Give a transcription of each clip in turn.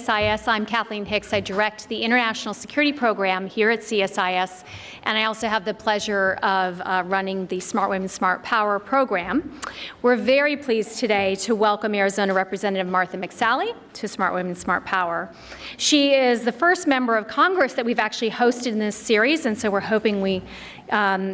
CSIS. I'm Kathleen Hicks. I direct the International Security Program here at CSIS, and I also have the pleasure of running the Smart Women, Smart Power program. We're very pleased today to welcome Arizona Representative Martha McSally to Smart Women, Smart Power. She is the first member of Congress that we've actually hosted in this series, and so we're hoping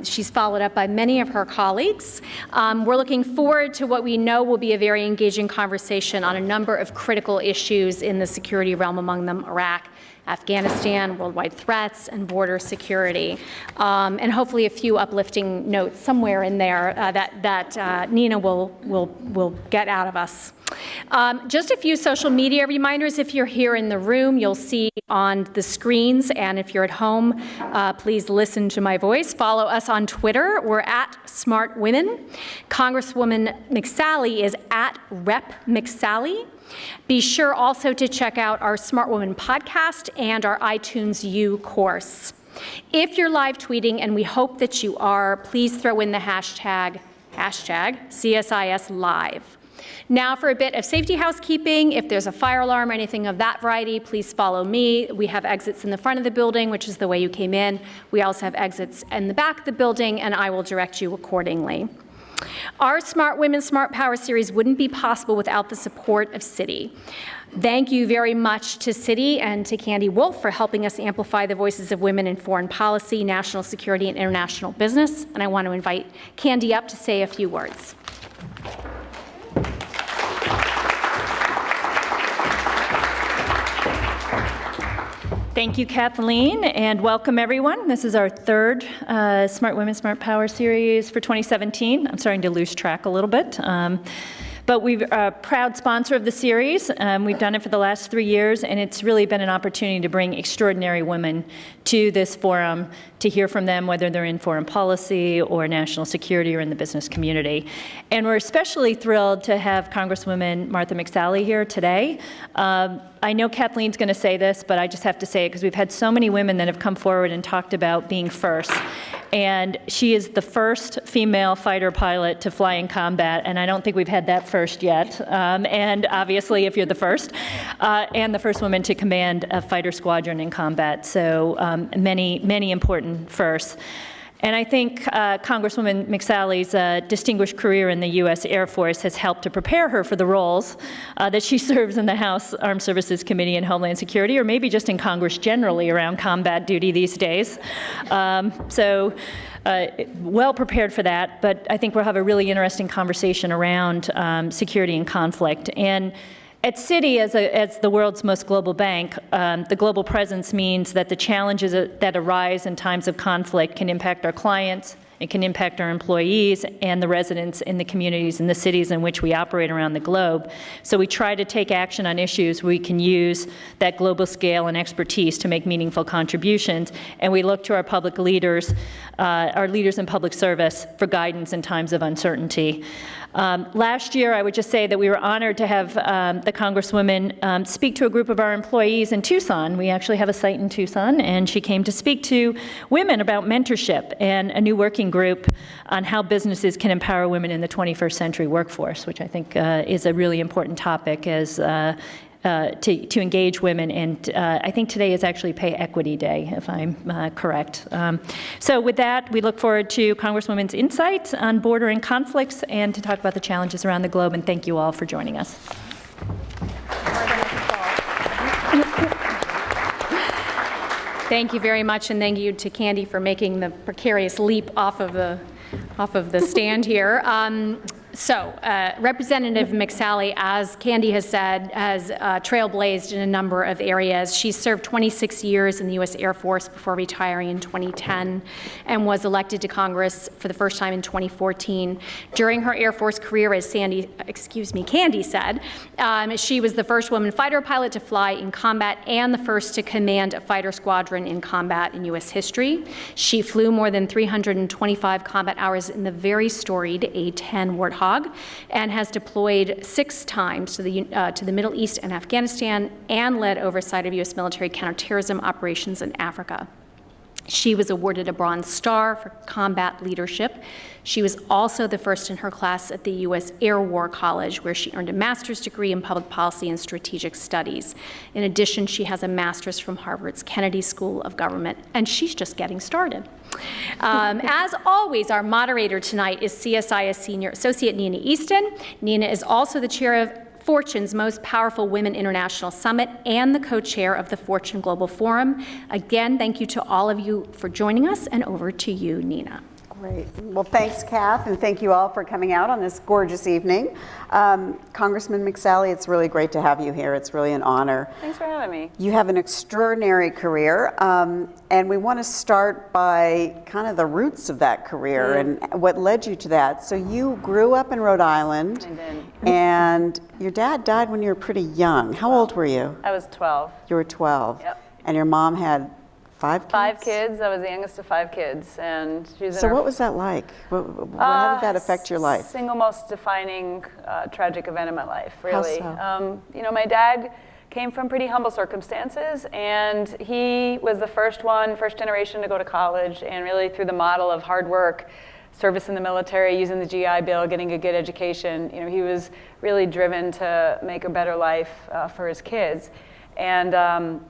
she's followed up by many of her colleagues. We're looking forward to what we know will be a very engaging conversation on a number of critical issues in the security realm, among them Iraq, Afghanistan, worldwide threats, and border security. And hopefully a few uplifting notes somewhere in there that Nina will get out of us. Just a few social media reminders. If you're here in the room, you'll see on the screens, and if you're at home, please listen to my voice. Follow us on Twitter. We're at Smart Women. Congresswoman McSally is at Rep McSally. Be sure also to check out our Smart Woman podcast and our iTunes U course. If you're live tweeting, and we hope that you are, please throw in the hashtag CSIS Live. Now for a bit of safety housekeeping. If there's a fire alarm or anything of that variety, please follow me. We have exits in the front of the building, which is the way you came in. We also have exits in the back of the building, and I will direct you accordingly. Our Smart Women, Smart Power series wouldn't be possible without the support of Citi. Thank you very much to Citi and to Candy Wolf for helping us amplify the voices of women in foreign policy, national security, and international business. And I want to invite Candy up to say a few words. Thank you, Kathleen, and welcome everyone. This is our third Smart Women, Smart Power series for 2017. I'm starting to lose track a little bit. But we're a proud sponsor of the series. We've done it for the last 3 years, and it's really been an opportunity to bring extraordinary women to this forum to hear from them, whether they're in foreign policy or national security or in the business community. And we're especially thrilled to have Congresswoman Martha McSally here today. I know Kathleen's going to say this, but I just have to say it because we've had so many women that have come forward and talked about being first. And she is the first female fighter pilot to fly in combat, and I don't think we've had that first yet. And obviously, if you're the first, and the first woman to command a fighter squadron in combat. So many, many important firsts. And I think Congresswoman McSally's distinguished career in the U.S. Air Force has helped to prepare her for the roles that she serves in the House Armed Services Committee and Homeland Security, or maybe just in Congress generally around combat duty these days. Well prepared for that, but I think we'll have a really interesting conversation around security and conflict. And at Citi, as the world's most global bank, the global presence means that the challenges that arise in times of conflict can impact our clients, it can impact our employees and the residents in the communities and the cities in which we operate around the globe. So we try to take action on issues where we can use that global scale and expertise to make meaningful contributions, and we look to our public leaders, our leaders in public service, for guidance in times of uncertainty. Last year, I would just say that we were honored to have the Congresswoman speak to a group of our employees in Tucson. We actually have a site in Tucson, and she came to speak to women about mentorship and a new working group on how businesses can empower women in the 21st century workforce, which I think is a really important topic as to engage women. And I think today is actually Pay Equity Day, if I'm correct. So with that, we look forward to Congresswoman's insights on border and conflicts and to talk about the challenges around the globe. And thank you all for joining us. Thank you very much, and thank you to Candy for making the precarious leap off of the stand here. Representative McSally, as Candy has said, has trailblazed in a number of areas. She served 26 years in the U.S. Air Force before retiring in 2010 and was elected to Congress for the first time in 2014. During her Air Force career, as Candy said, she was the first woman fighter pilot to fly in combat and the first to command a fighter squadron in combat in U.S. history. She flew more than 325 combat hours in the very storied A-10 Warthog and has deployed 6 times to the Middle East and Afghanistan and led oversight of U.S. military counterterrorism operations in Africa. She was awarded a Bronze Star for combat leadership. She was also the first in her class at the U.S. Air War College, where she earned a master's degree in public policy and strategic studies. In addition, she has a master's from Harvard's Kennedy School of Government, and she's just getting started. As always, our moderator tonight is CSIS Senior Associate Nina Easton. Nina is also the chair of Fortune's Most Powerful Women International Summit and the co-chair of the Fortune Global Forum. Again, thank you to all of you for joining us, and over to you, Nina. Great. Well, thanks, Kath, and thank you all for coming out on this gorgeous evening. Congressman McSally, it's really great to have you here. It's really an honor. Thanks for having me. You have an extraordinary career, and we want to start by kind of the roots of that career and what led you to that. So you grew up in Rhode Island, I did. and your dad died when you were pretty young. How old were you? I was 12. You were 12. Yep. And your mom had 5 kids? 5 kids. I was the youngest of 5 kids, and she was. So what was that like? How did that affect your life? Single most defining tragic event in my life, really. How so? You know, my dad came from pretty humble circumstances, and he was the first generation to go to college, and really through the model of hard work, service in the military, using the GI Bill, getting a good education. You know, he was really driven to make a better life for his kids, and.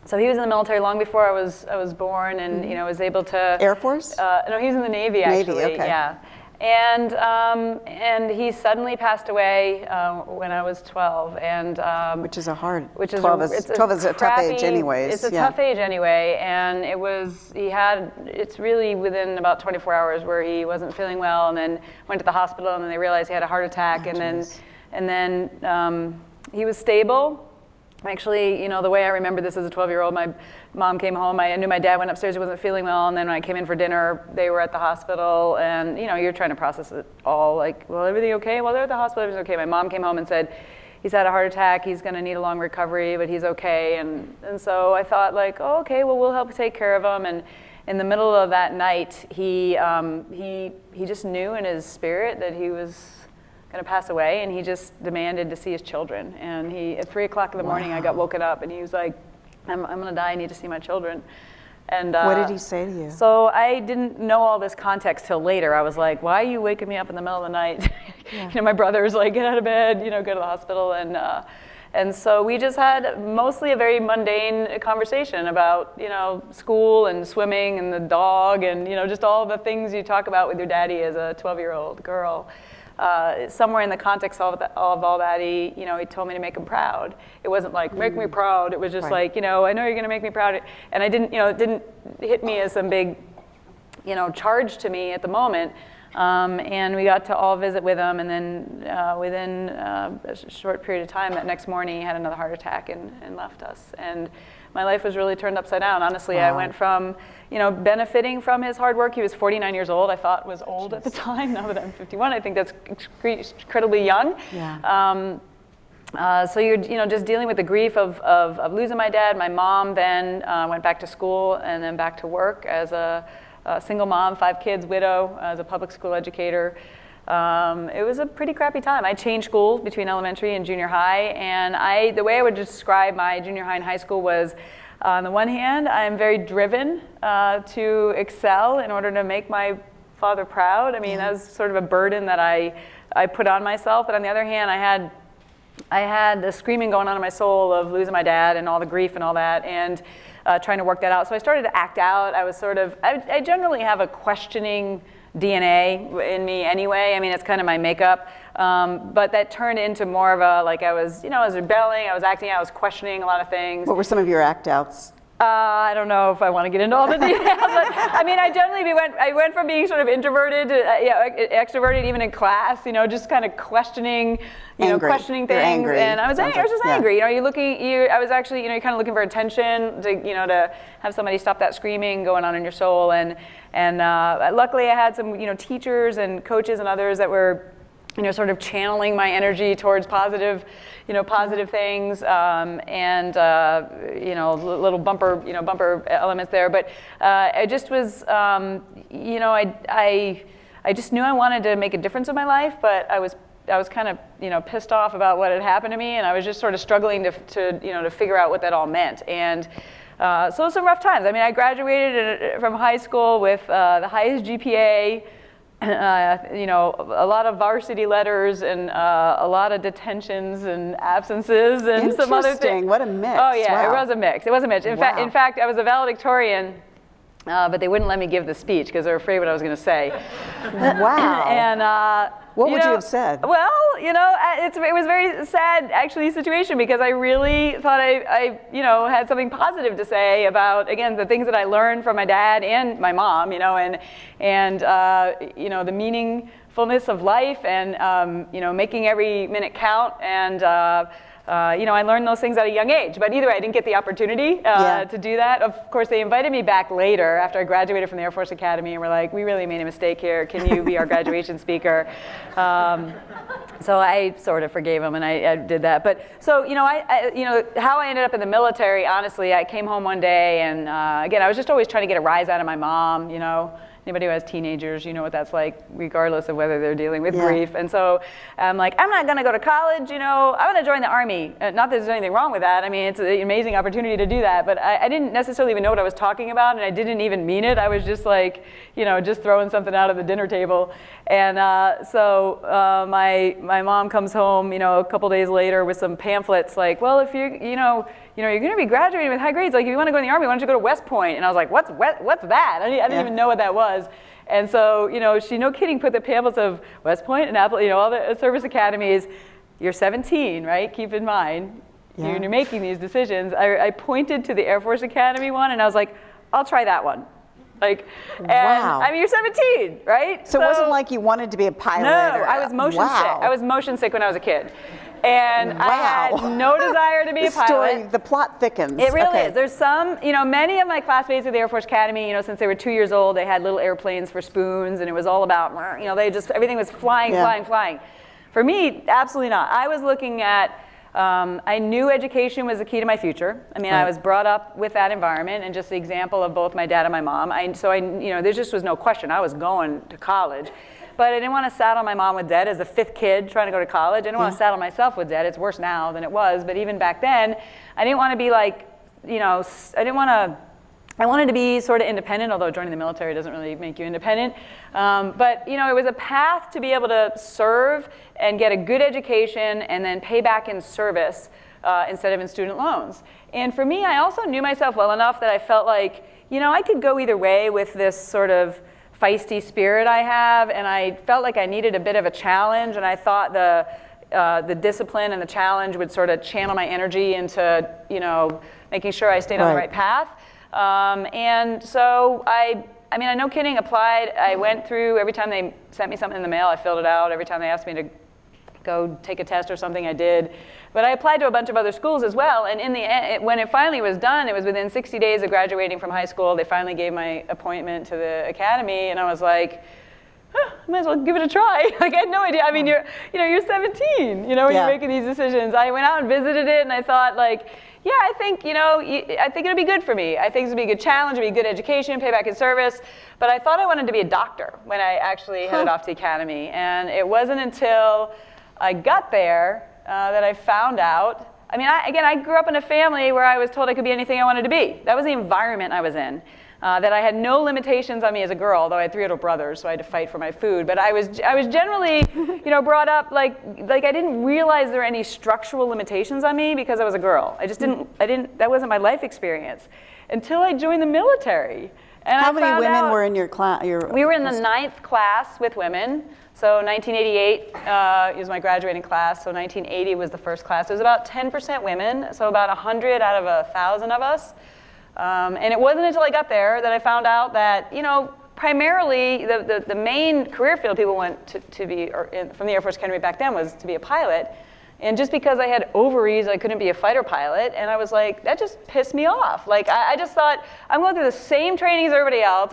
So he was in the military long before I was born, and you know, was able to. Air Force? No, he was in the Navy actually. Navy, okay. Yeah, and he suddenly passed away when I was 12, and which is a hard. which is 12 is a tough age, crappy, anyways. It's a tough age anyway, and it's really within about 24 hours where he wasn't feeling well, and then went to the hospital, and then they realized he had a heart attack, and then he was stable. Actually, you know, the way I remember this as a 12-year-old, my mom came home. I knew my dad went upstairs, he wasn't feeling well, and then when I came in for dinner, they were at the hospital, and you know, you're trying to process it all, like, well, everything okay? Well, they're at the hospital, everything's okay. My mom came home and said, he's had a heart attack, he's gonna need a long recovery, but he's okay, and so I thought, like, oh, okay, well, we'll help take care of him, and in the middle of that night, he just knew in his spirit that he was going to pass away, and he just demanded to see his children. And at 3 o'clock in the morning, I got woken up, and he was like, I'm going to die, I need to see my children. And what did he say to you? So I didn't know all this context till later. I was like, why are you waking me up in the middle of the night? Yeah. You know, my brother's like, get out of bed, you know, go to the hospital. And so we just had mostly a very mundane conversation about, you know, school and swimming and the dog and, you know, just all the things you talk about with your daddy as a 12-year-old girl. Somewhere in the context of all that, he told me to make him proud. It wasn't like, make me proud. It was just like, you know, I know you're going to make me proud. And I didn't, you know, it didn't hit me as some big, you know, charge to me at the moment. And we got to all visit with him, and then within a short period of time, that next morning, he had another heart attack and left us. And my life was really turned upside down. Honestly, wow. I went from, you know, benefiting from his hard work. He was 49 years old. I thought was old at the time. Now that I'm 51, I think that's incredibly young. Yeah. So you're, you know, just dealing with the grief of losing my dad. My mom then went back to school and then back to work as a single mom, 5 kids, widow, as a public school educator. It was a pretty crappy time. I changed schools between elementary and junior high, and the way I would describe my junior high and high school was, on the one hand, I'm very driven to excel in order to make my father proud. I mean, that was sort of a burden that I put on myself, but on the other hand, I had the screaming going on in my soul of losing my dad and all the grief and all that, and trying to work that out. So I started to act out. I was I generally have a questioning DNA in me anyway. I mean, it's kind of my makeup. But that turned into more of a, like, I was rebelling, I was acting out, I was questioning a lot of things. What were some of your act outs? I don't know if I want to get into all the details, but I mean, I went from being sort of introverted to extroverted, even in class, you know, just kind of questioning, questioning things. And I was just angry. You know, I was actually, you know, you're kind of looking for attention to have somebody stop that screaming going on in your soul. And luckily I had some, you know, teachers and coaches and others that were, you know, sort of channeling my energy towards positive things, little bumper elements there. But I just was, I just knew I wanted to make a difference in my life, but I was kind of, you know, pissed off about what had happened to me, and I was just sort of struggling to figure out what that all meant. And So some rough times. I mean, I graduated from high school with the highest GPA, you know, a lot of varsity letters and a lot of detentions and absences and some other things. Interesting. What a mix. Oh yeah, Wow. it was a mix. It was a mix. In fact, I was a valedictorian, but they wouldn't let me give the speech because they were afraid what I was going to say. Wow. And what would you have said? Well, you know, it was a very sad, actually, situation because I really thought I you know, had something positive to say about, again, the things that I learned from my dad and my mom, you know, and you know, the meaningfulness of life and, you know, making every minute count and, you know, I learned those things at a young age, but either way, I didn't get the opportunity to do that. Of course, they invited me back later after I graduated from the Air Force Academy and were like, we really made a mistake here. Can you be our graduation speaker? So I sort of forgave them and I did that. But so, you know, you know, how I ended up in the military, honestly, I came home one day and again, I was just always trying to get a rise out of my mom, you know. Anybody who has teenagers, you know what that's like, regardless of whether they're dealing with grief. And so I'm like, I'm not going to go to college, you know, I'm going to join the Army. Not that there's anything wrong with that. I mean, it's an amazing opportunity to do that. But I didn't necessarily even know what I was talking about, and I didn't even mean it. I was just like, you know, just throwing something out of the dinner table. And so my mom comes home, you know, a couple days later with some pamphlets like, well, if you're going to be graduating with high grades. Like, if you want to go in the Army, why don't you go to West Point? And I was like, what's that? I didn't even know what that was. And so, you know, she, no kidding, put the pamphlets of West Point and Apple, you know, all the service academies. You're 17, right? Keep in mind, you're making these decisions. I pointed to the Air Force Academy one, and I was like, I'll try that one. Like, and, wow. I mean, you're 17, right? So it wasn't like you wanted to be a pilot? No, I was motion sick. I was motion sick when I was a kid. And I had no desire to be a pilot. The plot thickens. It really is. There's some, you know, many of my classmates at the Air Force Academy, you know, since they were 2 years old, they had little airplanes for spoons, and it was all about, you know, everything was flying. For me, absolutely not. I was looking at, I knew education was the key to my future. I mean, I was brought up with that environment, and just the example of both my dad and my mom. So you know, there just was no question. I was going to college. But I didn't want to saddle my mom with debt as the fifth kid trying to go to college. I didn't want to saddle myself with debt. It's worse now than it was. But even back then, I didn't want to be like, you know, I wanted to be sort of independent, although joining the military doesn't really make you independent. But, you know, it was a path to be able to serve and get a good education and then pay back in service instead of in student loans. And for me, I also knew myself well enough that I felt like, you know, I could go either way with this sort of feisty spirit I have, and I felt like I needed a bit of a challenge, and I thought the discipline and the challenge would sort of channel my energy into, you know, making sure I stayed on the right path. And so I mean, I no kidding, applied. I went through, every time they sent me something in the mail, I filled it out. Every time they asked me to go take a test or something, I did. But I applied to a bunch of other schools as well, and in the end, when it finally was done, it was within 60 days of graduating from high school. They finally gave my appointment to the academy, and I was like, might as well give it a try. Like, I had no idea. I mean, you're 17, you know, when you're making these decisions. I went out and visited it, and I thought, like, yeah, I think, you know, I think it'll be good for me. I think it's gonna be a good challenge, it'll be a good education, pay back in service. But I thought I wanted to be a doctor when I actually headed off to the academy, and it wasn't until I got there that I found out. I mean, I grew up in a family where I was told I could be anything I wanted to be. That was the environment I was in. That I had no limitations on me as a girl, though I had 3 older brothers, so I had to fight for my food. But I was generally, you know, brought up like I didn't realize there were any structural limitations on me because I was a girl. I didn't. That wasn't my life experience until I joined the military. And how many women were in your class? We were in the 9th class with women. So 1988 was my graduating class. So 1980 was the first class. It was about 10% women, so about 100 out of 1,000 of us. And it wasn't until I got there that I found out that, you know, primarily the main career field people went to be, from the Air Force Academy back then, was to be a pilot. And just because I had ovaries, I couldn't be a fighter pilot. And I was like, that just pissed me off. Like, I just thought, I'm going through the same training as everybody else.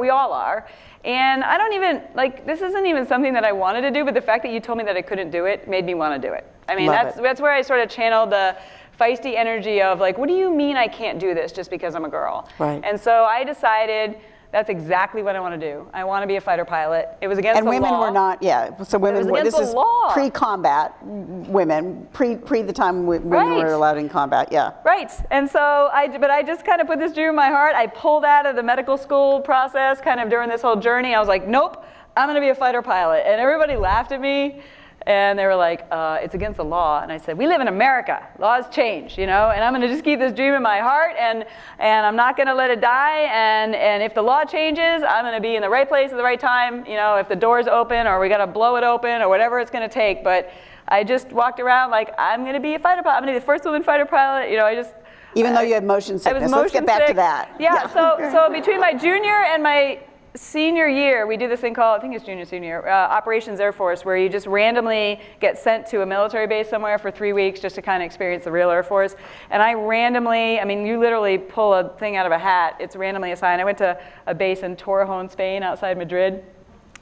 We all are. And I don't even, like, this isn't even something that I wanted to do, but the fact that you told me that I couldn't do it made me want to do it. I mean, that's where I sort of channeled the feisty energy of, like, what do you mean I can't do this just because I'm a girl? Right. And so I decided that's exactly what I want to do. I want to be a fighter pilot. It was against And the women law. were not, yeah. So women were, against this the is law. pre-combat women, pre the time women Right. were allowed in combat, yeah. Right, and so but I just kind of put this dream in my heart. I pulled out of the medical school process kind of during this whole journey. I was like, nope, I'm going to be a fighter pilot. And everybody laughed at me. And they were like, it's against the law. And I said, we live in America. Laws change, you know, and I'm going to just keep this dream in my heart, and I'm not going to let it die. And if the law changes, I'm going to be in the right place at the right time, you know, if the door's open or we got to blow it open or whatever it's going to take. But I just walked around like, I'm going to be a fighter pilot. I'm going to be the first woman fighter pilot. You know, Even though you had motion sickness. Let's get back to that. Yeah, so between my junior and my senior year, we do this thing called, I think it's senior year, Operations Air Force, where you just randomly get sent to a military base somewhere for 3 weeks just to kind of experience the real Air Force. And I randomly, I mean, you literally pull a thing out of a hat. It's randomly assigned. I went to a base in Torrejon, Spain, outside Madrid.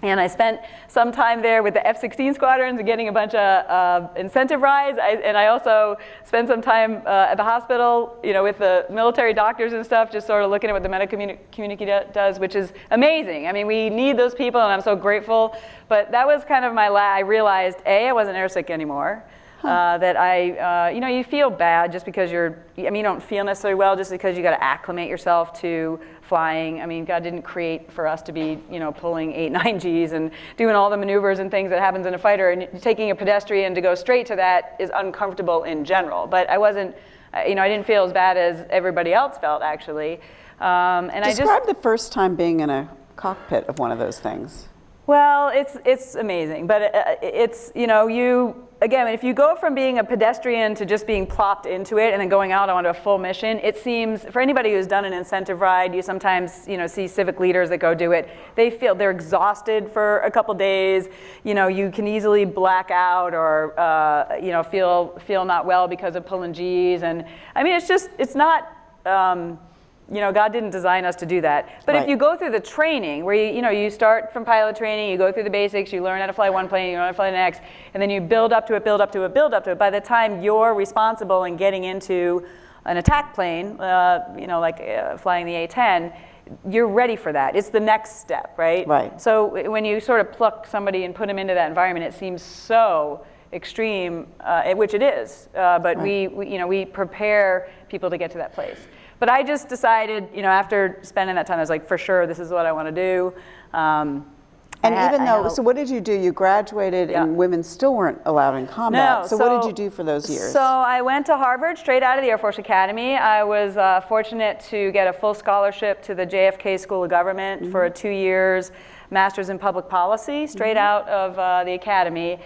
And I spent some time there with the F-16 squadrons and getting a bunch of incentive rides. And I also spent some time at the hospital, you know, with the military doctors and stuff, just sort of looking at what the medical community does, which is amazing. I mean, we need those people, and I'm so grateful. But that was kind of I realized, A, I wasn't airsick anymore. That you know, you feel bad just because you don't feel necessarily well just because you got to acclimate yourself to flying. I mean, God didn't create for us to be, you know, pulling 8, 9 Gs and doing all the maneuvers and things that happens in a fighter. And taking a pedestrian to go straight to that is uncomfortable in general. But I wasn't, you know, I didn't feel as bad as everybody else felt, actually. And Describe the first time being in a cockpit of one of those things. Well, it's amazing, but it's, you know, again, if you go from being a pedestrian to just being plopped into it and then going out onto a full mission, it seems, for anybody who's done an incentive ride, you sometimes, you know, see civic leaders that go do it, they're exhausted for a couple days, you know, you can easily black out or, you know, feel not well because of pulling Gs, and I mean, it's not, you know, God didn't design us to do that. But right. If you go through the training, where you start from pilot training, you go through the basics, you learn how to fly one plane, you learn how to fly the next, and then you build up to it. By the time you're responsible in getting into an attack plane, you know, like flying the A-10, you're ready for that. It's the next step, right? Right. So when you sort of pluck somebody and put them into that environment, it seems so extreme, which it is. But right. we prepare people to get to that place. But I just decided, you know, after spending that time, I was like, for sure, this is what I want to do. So what did you do? You graduated, yeah. and women still weren't allowed in combat. No, so what did you do for those years? So I went to Harvard straight out of the Air Force Academy. I was fortunate to get a full scholarship to the JFK School of Government mm-hmm. for 2 years, Master's in Public Policy, straight mm-hmm. out of the Academy.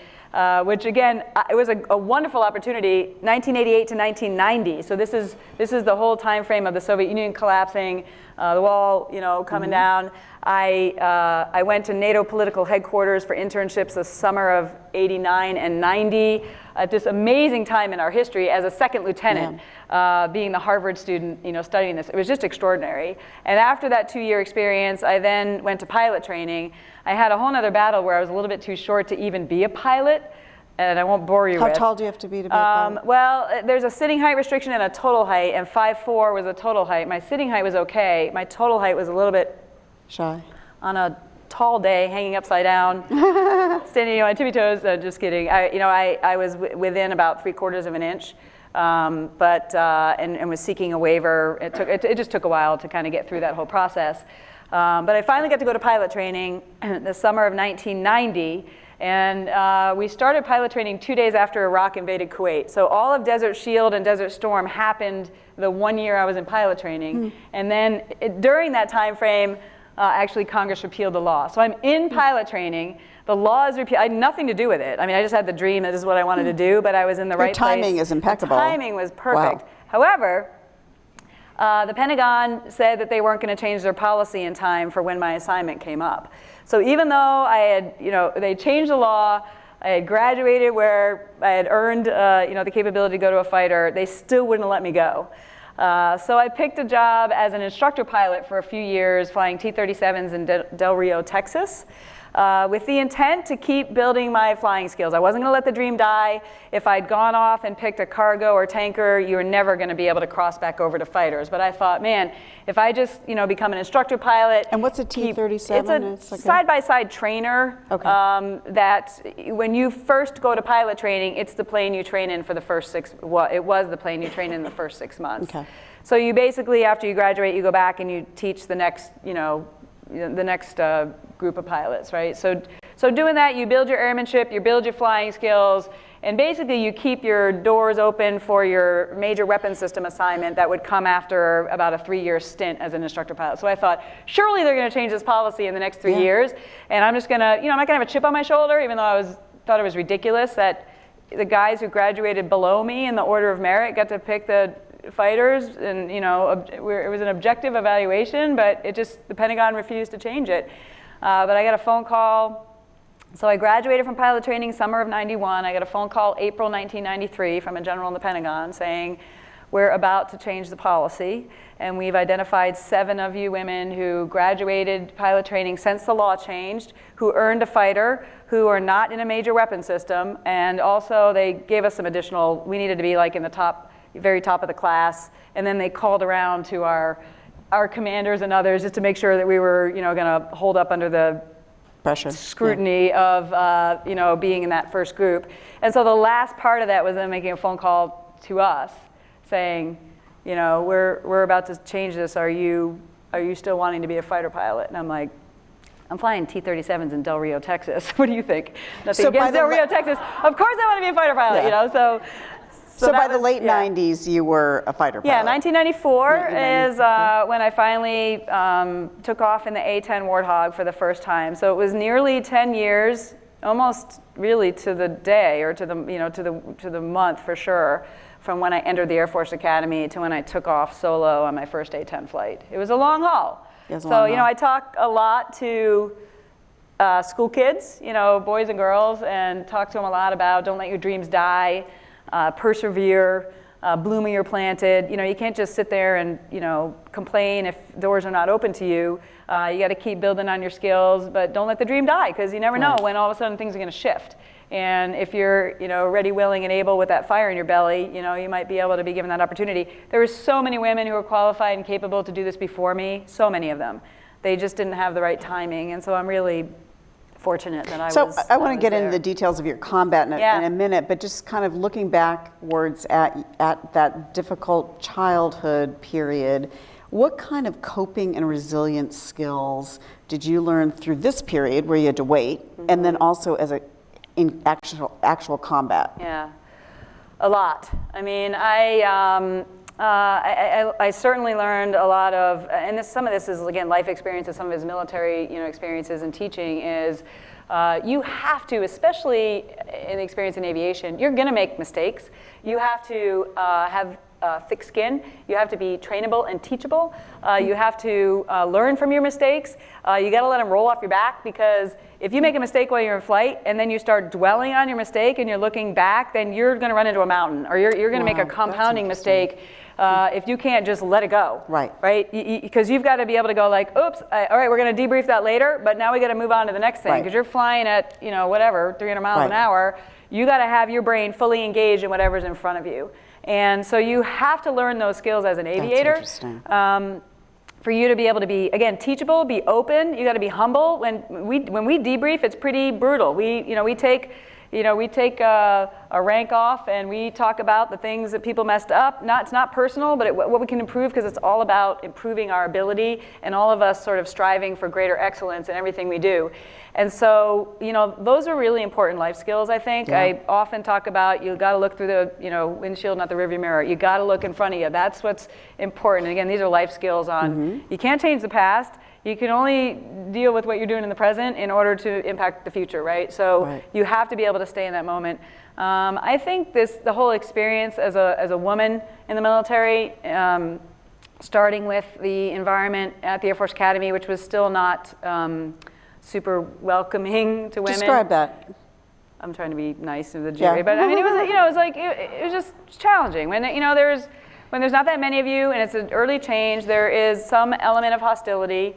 Which again, it was a wonderful opportunity, 1988 to 1990. So this is the whole time frame of the Soviet Union collapsing, the wall, you know, coming mm-hmm. down. I went to NATO political headquarters for internships the summer of '89 and '90 at this amazing time in our history as a second lieutenant, yeah. Being the Harvard student, you know, studying this. It was just extraordinary. And after that 2-year experience, I then went to pilot training. I had a whole other battle where I was a little bit too short to even be a pilot, and I won't bore you with. How tall do you have to be a pilot? Well, there's a sitting height restriction and a total height, and 5'4" was the total height. My sitting height was okay. My total height was a little bit shy. On a tall day, hanging upside down, standing on my tippy toes. Just kidding. I was within about 3/4 of an inch, and was seeking a waiver. It just took a while to kind of get through that whole process. But I finally got to go to pilot training the summer of 1990, and we started pilot training 2 days after Iraq invaded Kuwait. So all of Desert Shield and Desert Storm happened the 1 year I was in pilot training. And then during that time frame, actually Congress repealed the law. So I'm in pilot training. The law is repealed. I had nothing to do with it. I mean, I just had the dream that this is what I wanted to do, but I was in the right place. Your timing is impeccable. The timing was perfect. Wow. However, the Pentagon said that they weren't going to change their policy in time for when my assignment came up. So even though I had, you know, they changed the law, I had graduated where I had earned, you know, the capability to go to a fighter, they still wouldn't let me go. So I picked a job as an instructor pilot for a few years, flying T-37s in Del Rio, Texas. with the intent to keep building my flying skills. I wasn't going to let the dream die. If I'd gone off and picked a cargo or tanker, you were never going to be able to cross back over to fighters. But I thought, man, if I just, you know, become an instructor pilot. And what's a T-37? It's a side-by-side trainer. Okay. That when you first go to pilot training, it's the plane you train in for the first it was the plane you train in the first 6 months. Okay. So you basically, after you graduate, you go back and you teach the next, you know, the next group of pilots, right? So doing that, you build your airmanship, you build your flying skills, and basically you keep your doors open for your major weapons system assignment that would come after about a 3-year stint as an instructor pilot. So I thought, surely they're going to change this policy in the next 3 years, and I'm just going to, you know, I'm not going to have a chip on my shoulder, even though thought it was ridiculous that the guys who graduated below me in the order of merit got to pick the fighters, and you know, it was an objective evaluation, but the Pentagon refused to change it. But I got a phone call. So I graduated from pilot training summer of '91. I got a phone call April 1993 from a general in the Pentagon saying, we're about to change the policy, and we've identified 7 of you women who graduated pilot training since the law changed, who earned a fighter, who are not in a major weapon system, and also they gave us some additional, we needed to be like in the very top of the class, and then they called around to our commanders and others just to make sure that we were, you know, going to hold up under the pressure, scrutiny of, you know, being in that first group. And so the last part of that was them making a phone call to us, saying, you know, we're about to change this. Are you still wanting to be a fighter pilot? And I'm like, I'm flying T-37s in Del Rio, Texas. What do you think? Nothing against Del Rio, Texas. Of course I want to be a fighter pilot, you know, So by the late 90s, you were a fighter pilot. Yeah, 1994 is when I finally took off in the A-10 Warthog for the first time. So it was nearly 10 years, almost really to the day, or to the, you know, to the month for sure, from when I entered the Air Force Academy to when I took off solo on my first A-10 flight. It was a long haul. So, you know, I talk a lot to school kids, you know, boys and girls, and talk to them a lot about don't let your dreams die. Persevere, bloom where you're planted. You know, you can't just sit there and, you know, complain if doors are not open to you. You got to keep building on your skills, but don't let the dream die, because you never know when all of a sudden things are going to shift. And if you're, you know, ready, willing, and able with that fire in your belly, you know, you might be able to be given that opportunity. There were so many women who were qualified and capable to do this before me, so many of them. They just didn't have the right timing, and so I'm really fortunate that I was. So I want to get there. into the details of your combat in a minute, but just kind of looking backwards at that difficult childhood period, what kind of coping and resilience skills did you learn through this period where you had to wait, and then also in actual combat? Yeah, a lot. I mean, I certainly learned a lot of, and some of this is, again, life experiences, some of his military, you know, experiences and teaching is, you have to, especially in the experience in aviation, you're going to make mistakes. You have to have thick skin. You have to be trainable and teachable. You have to learn from your mistakes. You got to let them roll off your back, because if you make a mistake while you're in flight and then you start dwelling on your mistake and you're looking back, then you're going to run into a mountain, or you're going to make a compounding mistake if you can't just let it go. Right? Because you've got to be able to go like, oops, all right, we're going to debrief that later, but now we got to move on to the next thing, because you're flying at, you know, whatever, 300 miles an hour. You got to have your brain fully engaged in whatever's in front of you. And so you have to learn those skills as an aviator. That's interesting. For you to be able to be, again, teachable, be open. You got to be humble. When we debrief, it's pretty brutal. We take a rank off and we talk about the things that people messed up. It's not personal, but what we can improve, because it's all about improving our ability and all of us sort of striving for greater excellence in everything we do. And so, you know, those are really important life skills, I think. Yeah. I often talk about you got to look through the, you know, windshield, not the rearview mirror. You got to look in front of you. That's what's important. And again, these are life skills on, you can't change the past. You can only deal with what you're doing in the present in order to impact the future, right? So you have to be able to stay in that moment. I think the whole experience as a woman in the military, starting with the environment at the Air Force Academy, which was still not super welcoming to women. Describe that. I'm trying to be nice to the jury, but I mean, it was just challenging. When, you know, when there's not that many of you and it's an early change, there is some element of hostility.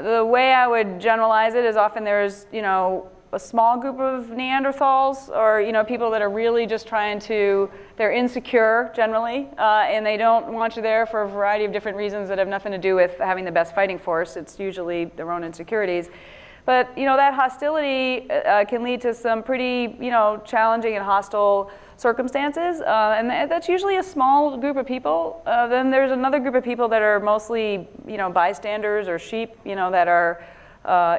the way I would generalize it is often there's, a small group of Neanderthals or, people that are really just they're insecure generally, and they don't want you there for a variety of different reasons that have nothing to do with having the best fighting force. It's usually their own insecurities. But, that hostility can lead to some pretty, challenging and hostile circumstances, and that's usually a small group of people. Then there's another group of people that are mostly, bystanders or sheep, that are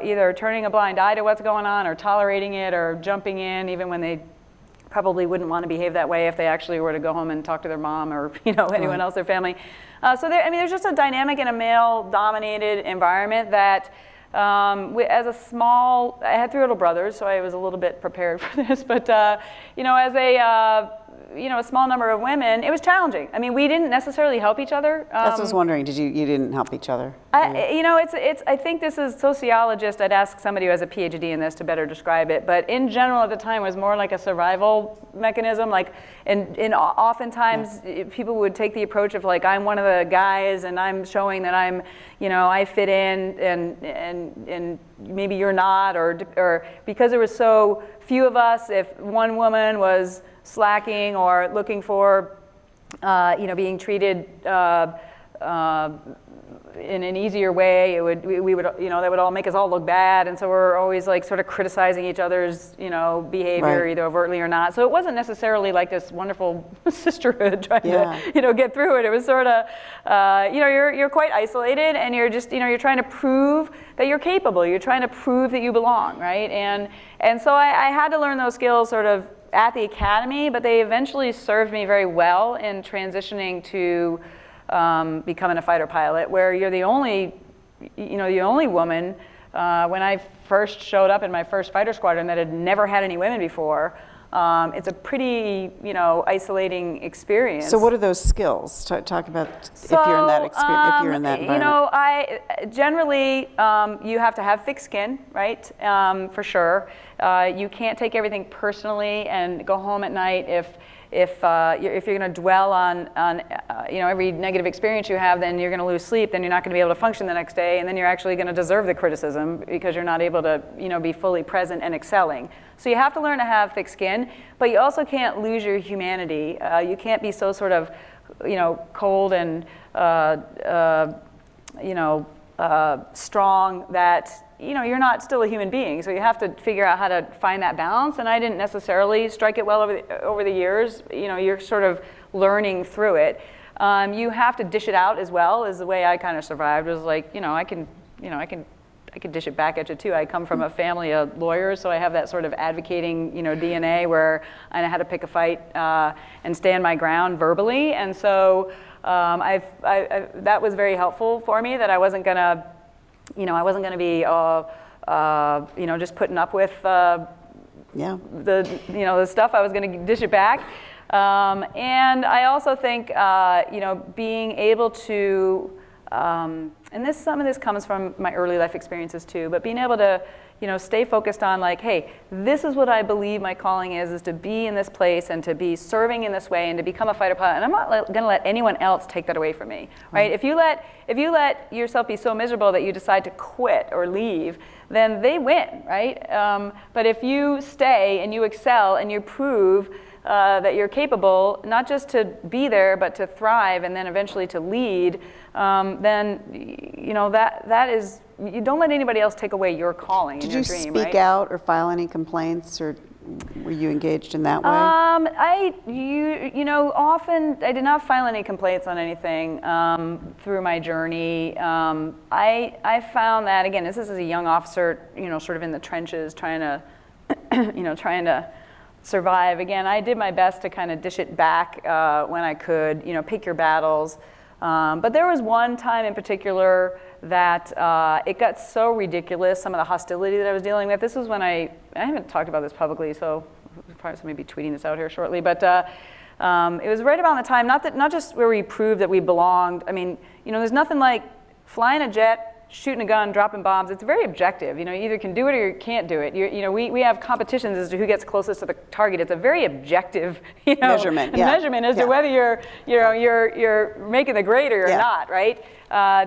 either turning a blind eye to what's going on or tolerating it or jumping in even when they probably wouldn't want to behave that way if they actually were to go home and talk to their mom or anyone else, their family. So there's just a dynamic in a male-dominated environment that as I had 3 little brothers, so I was a little bit prepared for this, but as a small number of women, it was challenging. I mean, we didn't necessarily help each other. That's what I was wondering. You didn't help each other? I think this is sociologist. I'd ask somebody who has a PhD in this to better describe it. But in general, at the time, it was more like a survival mechanism. And oftentimes, people would take the approach of I'm one of the guys, and I'm showing that I'm, I fit in, and maybe you're not, or because there was so few of us, if one woman was slacking or looking for, being treated in an easier way, we would, that would all make us all look bad, and so we're always sort of criticizing each other's, behavior, right. either overtly or not. So it wasn't necessarily like this wonderful sisterhood trying to, get through it. It was sort of, you're quite isolated, and you're just, you're trying to prove that you're capable. You're trying to prove that you belong, right? And so I had to learn those skills sort of at the academy, but they eventually served me very well in transitioning to becoming a fighter pilot, where you're the only woman. When I first showed up in my first fighter squadron that had never had any women before, it's a pretty, isolating experience. So what are those skills? Talk about if you're in that experience, if you're in that environment. I generally, you have to have thick skin, right? For sure. You can't take everything personally and go home at night if you're going to dwell on every negative experience you have, then you're going to lose sleep. Then you're not going to be able to function the next day, and then you're actually going to deserve the criticism because you're not able to be fully present and excelling. So you have to learn to have thick skin, but you also can't lose your humanity. You can't be so sort of cold and strong that you're not still a human being. So you have to figure out how to find that balance, and I didn't necessarily strike it well over the years. You're sort of learning through it. You have to dish it out as well, is the way I kind of survived. It was like, I could dish it back at you too. I come from a family of lawyers, so I have that sort of advocating, DNA where I know how to pick a fight and stand my ground verbally. And so that was very helpful for me, that I wasn't gonna be, just putting up with the stuff. I was going to dish it back. And I also think, being able to, and some of this comes from my early life experiences too, but being able to, stay focused on hey, this is what I believe my calling is to be in this place and to be serving in this way and to become a fighter pilot. And I'm not going to let anyone else take that away from me, right? If you let yourself be so miserable that you decide to quit or leave, then they win, right? But if you stay and you excel and you prove that you're capable, not just to be there, but to thrive and then eventually to lead, then that is, you don't let anybody else take away your calling and your dream, right? Did you speak out or file any complaints, or were you engaged in that way? Often I did not file any complaints on anything through my journey. I found that, again, this is as a young officer, sort of in the trenches, trying to survive. Again, I did my best to kind of dish it back when I could, pick your battles. But there was one time in particular that it got so ridiculous, some of the hostility that I was dealing with. This was when I haven't talked about this publicly, so probably somebody be tweeting this out here shortly, but it was right around the time, not just where we proved that we belonged. I mean, there's nothing like flying a jet, shooting a gun, dropping bombs. It's very objective. You either can do it or you can't do it. We have competitions as to who gets closest to the target. It's a very objective, measurement as to whether you're making the grade or you're not, right?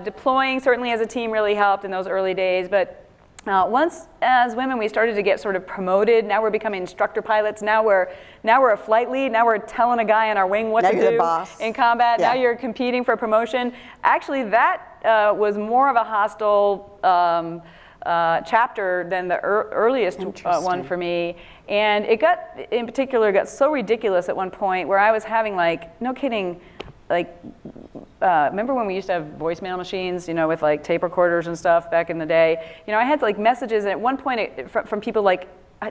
Deploying certainly as a team really helped in those early days, but once, as women, we started to get sort of promoted. Now we're becoming instructor pilots. Now we're a flight lead. Now we're telling a guy on our wing what to do in combat. Now you're competing for promotion. Actually, that was more of a hostile chapter than the earliest one for me. And it in particular, got so ridiculous at one point where I was having no kidding, remember when we used to have voicemail machines, with tape recorders and stuff back in the day? I had messages, and at one point from people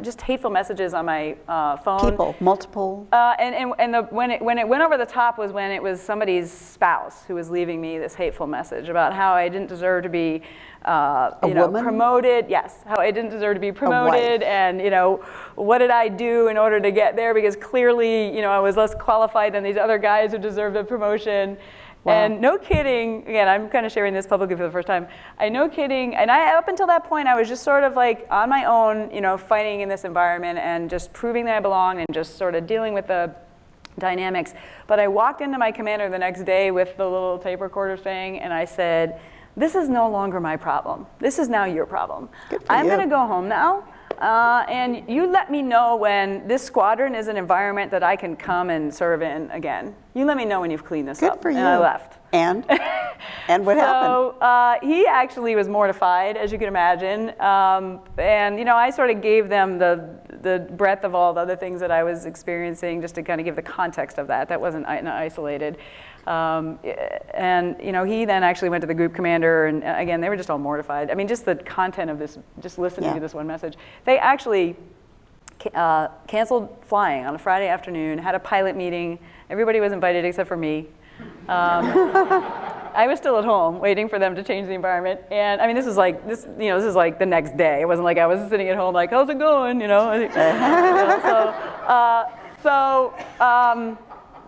just hateful messages on my phone. People, multiple. When it went over the top was when it was somebody's spouse who was leaving me this hateful message about how I didn't deserve to be promoted. Yes, how I didn't deserve to be promoted, and what did I do in order to get there? Because clearly, I was less qualified than these other guys who deserved a promotion. Wow. And no kidding, again, I'm kind of sharing this publicly for the first time. No kidding, and up until that point, I was just sort of on my own, fighting in this environment and just proving that I belonged and just sort of dealing with the dynamics. But I walked into my commander the next day with the little tape recorder thing, and I said, this is no longer my problem. This is now your problem. I'm going to go home now. And you let me know when this squadron is an environment that I can come and serve in again. You let me know when you've cleaned this up. Good for you. And I left. And what happened? So he actually was mortified, as you can imagine. And I sort of gave them the breadth of all the other things that I was experiencing, just to kind of give the context of that. That wasn't isolated. And he then actually went to the group commander, and again, they were just all mortified. I mean, just the content of this, just listening to this one message. They actually canceled flying on a Friday afternoon, had a pilot meeting. Everybody was invited except for me. I was still at home waiting for them to change the environment. And I mean, this is like the next day. It wasn't like I was sitting at home like, how's it going?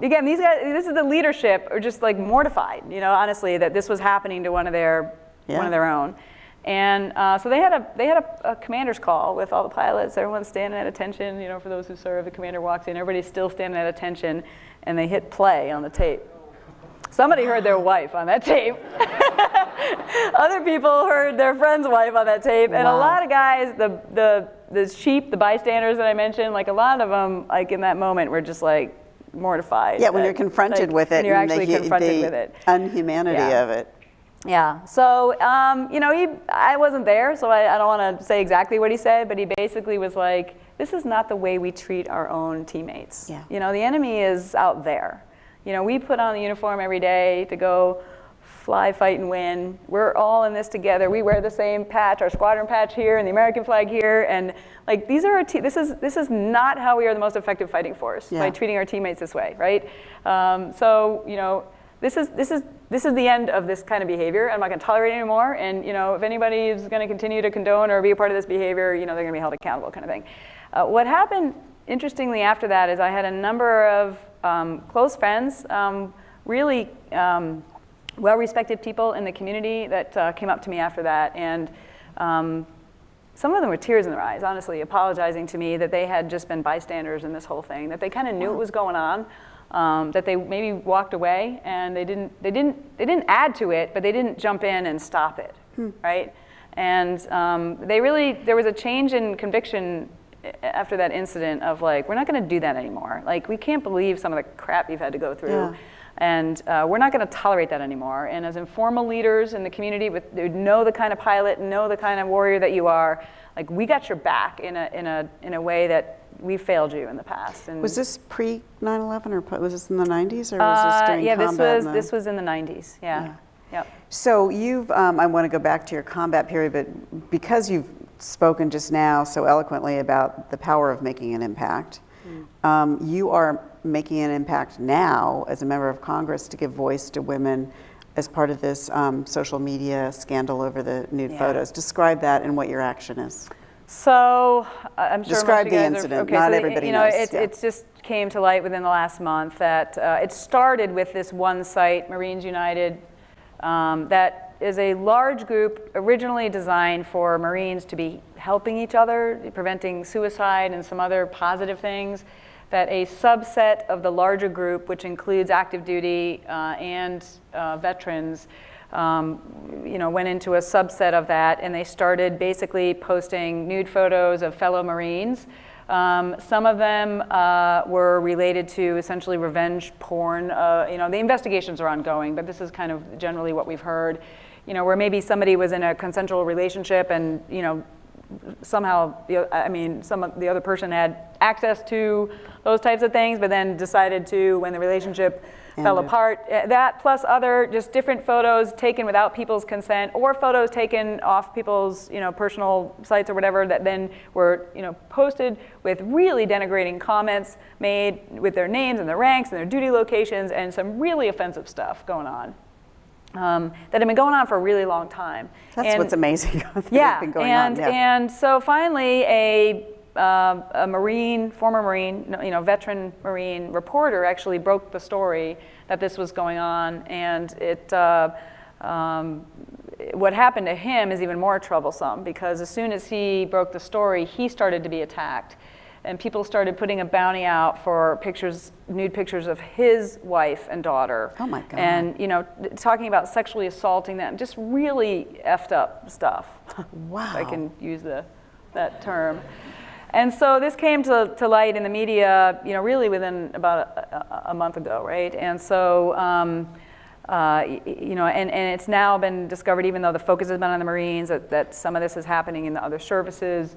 Again, these guys, this is the leadership are just mortified, honestly, that this was happening to one of their own. And so they had a commander's call with all the pilots. Everyone's standing at attention, for those who serve. The commander walks in, everybody's still standing at attention, and they hit play on the tape. Somebody heard their wife on that tape. Other people heard their friend's wife on that tape. And a lot of guys, the sheep, the bystanders that I mentioned, a lot of them, in that moment, were just mortified. Yeah, when you're confronted with it. When you're actually confronted with it. Unhumanity of it. Yeah. So, I wasn't there, so I don't want to say exactly what he said, but he basically was like, this is not the way we treat our own teammates. Yeah. The enemy is out there. We put on the uniform every day to go fly, fight, and win. We're all in this together. We wear the same patch, our squadron patch here, and the American flag here, and these are our this is not how we are the most effective fighting force, by treating our teammates this way, right? This is the end of this kind of behavior. I'm not going to tolerate it anymore. And if anybody is going to continue to condone or be a part of this behavior, they're going to be held accountable, kind of thing. What happened, interestingly, after that is I had a number of close friends, really well-respected people in the community that came up to me after that, and some of them with tears in their eyes, honestly, apologizing to me that they had just been bystanders in this whole thing, that they kind of knew what was going on. That they maybe walked away and they didn't add to it, but they didn't jump in and stop it, right? And there was a change in conviction after that incident of we're not going to do that anymore. We can't believe some of the crap you've had to go through, and we're not going to tolerate that anymore. And as informal leaders in the community, who know the kind of pilot, know the kind of warrior that you are, we got your back in a way that we failed you in the past. And was this pre 9/11 or was this in the 90s, or was this during combat? Yeah, this was in the 90s. Yeah. Yep. So you've I want to go back to your combat period, but because you've spoken just now so eloquently about the power of making an impact, you are making an impact now as a member of Congress to give voice to women as part of this social media scandal over the nude photos. Describe that and what your action is. So I'm sure describe most of you the guys incident. Okay, Not so everybody knows. It just came to light within the last month that it started with this one site, Marines United, that is a large group originally designed for Marines to be helping each other, preventing suicide and some other positive things, that a subset of the larger group, which includes active duty and veterans, went into a subset of that, and they started basically posting nude photos of fellow Marines. Some of them were related to essentially revenge porn. The investigations are ongoing, but this is kind of generally what we've heard. Where maybe somebody was in a consensual relationship and, somehow, the other person had access to those types of things, but then decided to, when the relationship fell apart, that plus other just different photos taken without people's consent, or photos taken off people's personal sites or whatever, that then were posted with really denigrating comments made with their names and their ranks and their duty locations, and some really offensive stuff going on. That had been going on for a really long time. That's what's amazing. Yeah, been going on. And so finally a Marine, former Marine, veteran Marine reporter actually broke the story that this was going on, and what happened to him is even more troublesome, because as soon as he broke the story, he started to be attacked. And people started putting a bounty out for pictures, nude pictures of his wife and daughter. Oh my God. And talking about sexually assaulting them, just really effed up stuff. Wow. If I can use that term. And so this came to light in the media, really within about a month ago, right? And so, and it's now been discovered, even though the focus has been on the Marines, that some of this is happening in the other services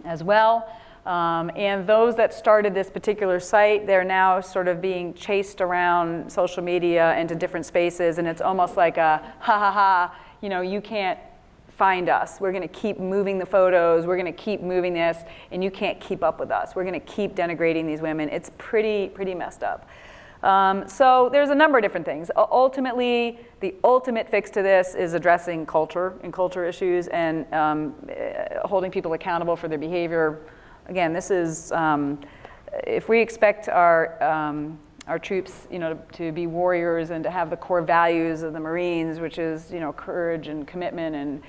as well. And those that started this particular site, they're now sort of being chased around social media into different spaces, and it's almost like a ha ha ha, you can't find us. We're going to keep moving the photos, we're going to keep moving this, and you can't keep up with us. We're going to keep denigrating these women. It's pretty messed up. So there's a number of different things. Ultimately, the ultimate fix to this is addressing culture and culture issues, and holding people accountable for their behavior. Again, this is, if we expect our troops, to be warriors and to have the core values of the Marines, which is, courage and commitment and,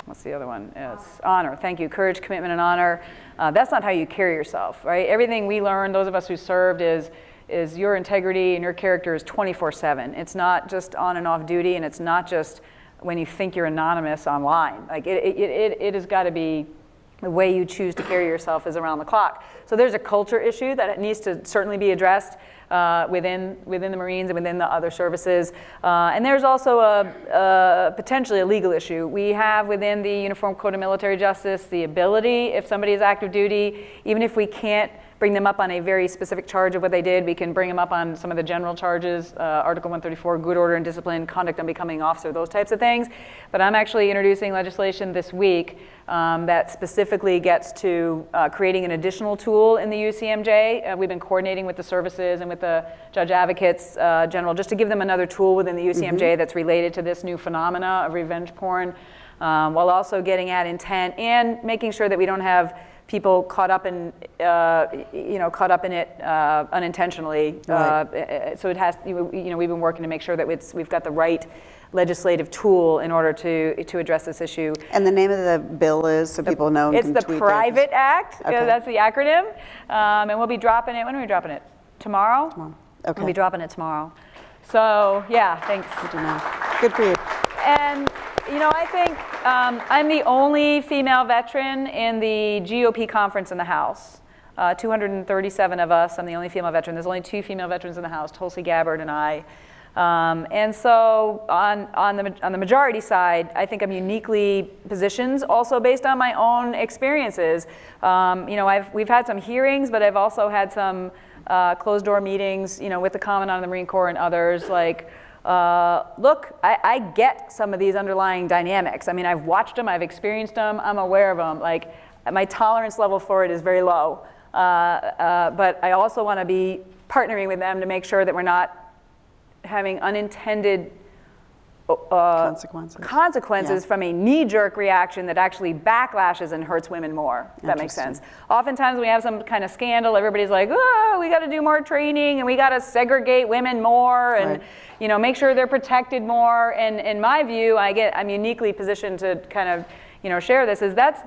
what's the other one? It's honor. Thank you. Courage, commitment, and honor. That's not how you carry yourself, right? Everything we learned, those of us who served, is your integrity and your character is 24/7. It's not just on and off duty, and it's not just when you think you're anonymous online. Like it has got to be the way you choose to carry yourself is around the clock. So there's a culture issue that it needs to certainly be addressed within the Marines and within the other services. And there's also potentially a legal issue. We have within the Uniform Code of Military Justice the ability, if somebody is active duty, even if we can't bring them up on a very specific charge of what they did, we can bring them up on some of the general charges, Article 134, good order and discipline, conduct on becoming officer, those types of things. But I'm actually introducing legislation this week that specifically gets to creating an additional tool in the UCMJ. We've been coordinating with the services and with the judge advocates general, just to give them another tool within the UCMJ that's related to this new phenomena of revenge porn, while also getting at intent and making sure that we don't have people caught up in it unintentionally. Right. So it has, we've been working to make sure that we've got the right legislative tool in order to address this issue. And the name of the bill is, so people know? It's the Private Act. Okay. That's the acronym. And we'll be dropping it. When are we dropping it? Tomorrow? Tomorrow. Okay. We'll be dropping it tomorrow. So yeah, thanks. Good to know. Good for you. And I think I'm the only female veteran in the GOP conference in the House. 237 of us. I'm the only female veteran. There's only 2 female veterans in the House, Tulsi Gabbard and I. And so on the majority side, I think I'm uniquely positioned, also based on my own experiences. We've had some hearings, but I've also had some closed door meetings, with the Commandant of the Marine Corps and others. Like, look, I get some of these underlying dynamics. I mean, I've watched them, I've experienced them, I'm aware of them. Like, my tolerance level for it is very low. But I also want to be partnering with them to make sure that we're not having unintended consequences from a knee-jerk reaction that actually backlashes and hurts women more, if that makes sense. Oftentimes we have some kind of scandal, everybody's like, oh, we got to do more training and we got to segregate women more and make sure they're protected more. And in my view, I'm uniquely positioned to kind of share this, is that's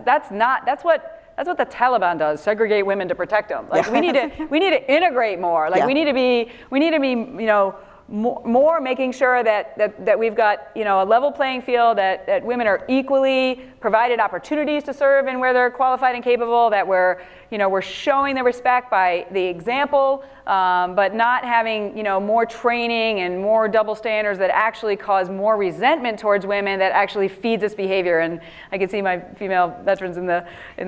what the Taliban does, segregate women to protect them. Like we need to integrate more. Like we need to be more making sure that we've got a level playing field, that women are equally provided opportunities to serve and where they're qualified and capable, that we're showing the respect by the example, but not having more training and more double standards that actually cause more resentment towards women that actually feeds this behavior. And I can see my female veterans in the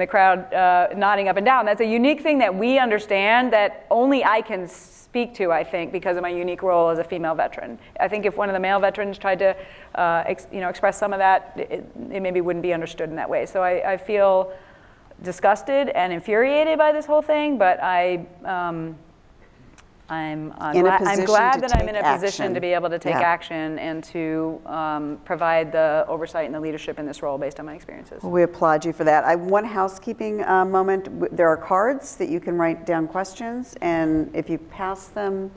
crowd nodding up and down. That's a unique thing that we understand that only I can speak to, I think, because of my unique role as a female veteran. I think if one of the male veterans tried to express some of that, it maybe wouldn't be understood in that way. So I feel disgusted and infuriated by this whole thing, but I'm glad that I'm in a position to be able to take action and to provide the oversight and the leadership in this role based on my experiences. Well, we applaud you for that. One housekeeping moment. There are cards that you can write down questions, and if you pass them,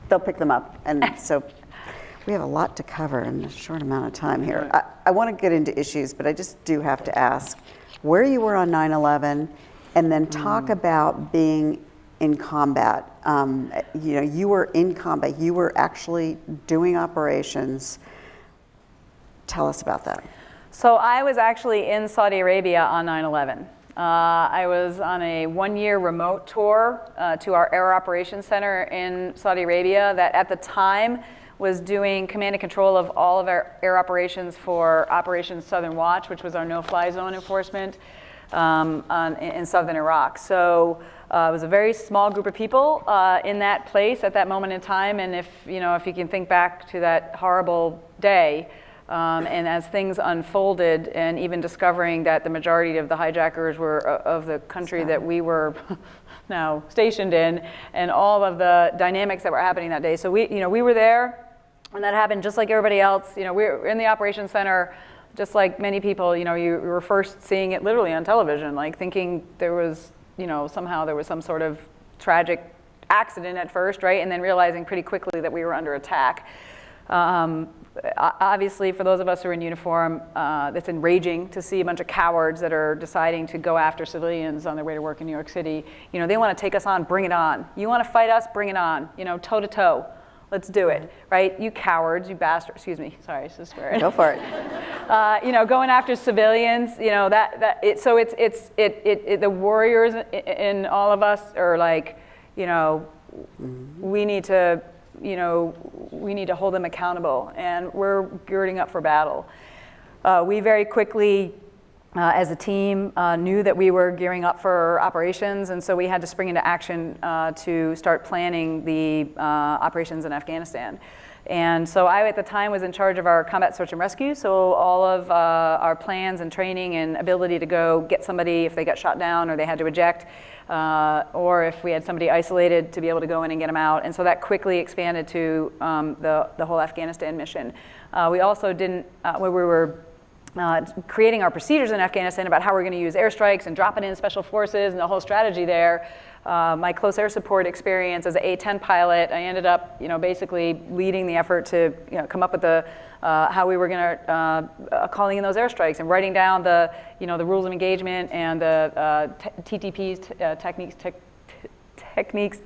they'll pick them up. And so we have a lot to cover in a short amount of time here. I want to get into issues, but I just do have to ask where you were on 9/11, and then talk about being in combat. You were in combat. You were actually doing operations. Tell us about that. So I was actually in Saudi Arabia on 9/11. I was on a one-year remote tour to our Air Operations Center in Saudi Arabia that at the time was doing command and control of all of our air operations for Operation Southern Watch, which was our no-fly zone enforcement in southern Iraq. So it was a very small group of people in that place at that moment in time. And if you can think back to that horrible day, and as things unfolded, and even discovering that the majority of the hijackers were of the country that we were now stationed in, and all of the dynamics that were happening that day. So we were there, and that happened just like everybody else. We were in the operations center, just like many people. You were first seeing it literally on television, like thinking there was, somehow there was some sort of tragic accident at first, right? And then realizing pretty quickly that we were under attack. Obviously, for those of us who are in uniform, it's enraging to see a bunch of cowards that are deciding to go after civilians on their way to work in New York City. They want to take us on, bring it on. You want to fight us, bring it on. Toe to toe. Let's do it, right? You cowards, you bastards. Excuse me. Sorry, I just swear. Go for it. Going after civilians. The warriors in all of us are like, we need to hold them accountable, and we're girding up for battle. We very quickly, as a team, knew that we were gearing up for operations, and so we had to spring into action to start planning the operations in Afghanistan. And so I, at the time, was in charge of our combat search and rescue, so all of our plans and training and ability to go get somebody if they got shot down or they had to eject, or if we had somebody isolated, to be able to go in and get them out. And so that quickly expanded to the whole Afghanistan mission. We also didn't, when we were creating our procedures in Afghanistan about how we're going to use airstrikes and dropping in special forces and the whole strategy there, my close air support experience as an A-10 pilot, I ended up, basically leading the effort to, come up with the how we were going to calling in those airstrikes and writing down the, the rules of engagement and the TTPs, techniques,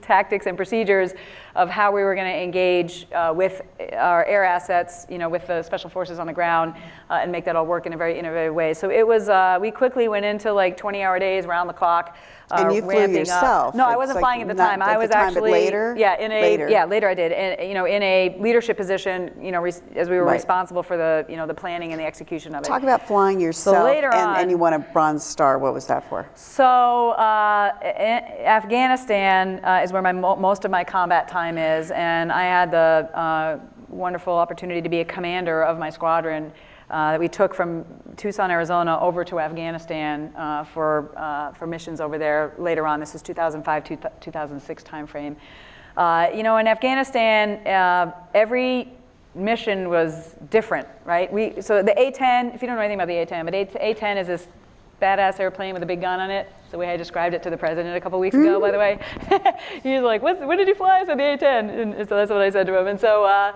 tactics, and procedures of how we were going to engage with our air assets, with the special forces on the ground, and make that all work in a very innovative way. So it was, we quickly went into like 20-hour days, round the clock. And you flew yourself? No, I wasn't flying at the time. I was actually later. Yeah, later I did, and in a leadership position, as we were responsible for the, the planning and the execution of it. Talk about flying yourself. So later on, and you won a Bronze Star. What was that for? So Afghanistan is where most of my combat time is, and I had the wonderful opportunity to be a commander of my squadron that we took from Tucson, Arizona, over to Afghanistan for missions over there later on. This is 2005 to 2006 timeframe. In Afghanistan, every mission was different, right? So the A-10, if you don't know anything about the A-10, but A-10 is this badass airplane with a big gun on it. So the way I described it to the president a couple weeks ago, by the way. He was like, when did you fly? I said, the A-10. And so that's what I said to him. And so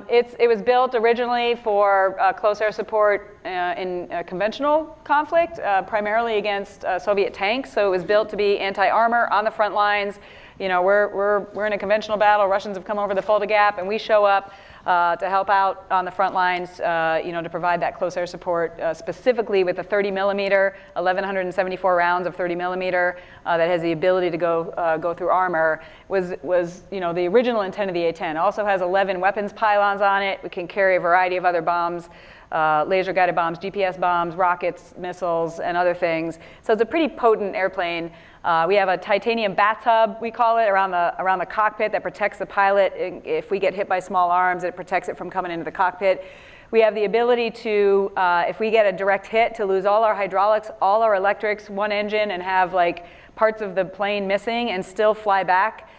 it was built originally for close air support in conventional conflict, primarily against Soviet tanks. So it was built to be anti-armor on the front lines. You know, we're in a conventional battle. Russians have come over the Fulda Gap, and we show up to help out on the front lines, to provide that close air support, specifically with the 30 millimeter, 1,174 rounds of 30 millimeter that has the ability to go through armor. Was the original intent of the A-10. It also has 11 weapons pylons on it. We can carry a variety of other bombs, laser guided bombs, GPS bombs, rockets, missiles, and other things. So it's a pretty potent airplane. We have a titanium bathtub, we call it, around the cockpit that protects the pilot. If we get hit by small arms, it protects it from coming into the cockpit. We have the ability to, if we get a direct hit, to lose all our hydraulics, all our electrics, one engine, and have like parts of the plane missing and still fly back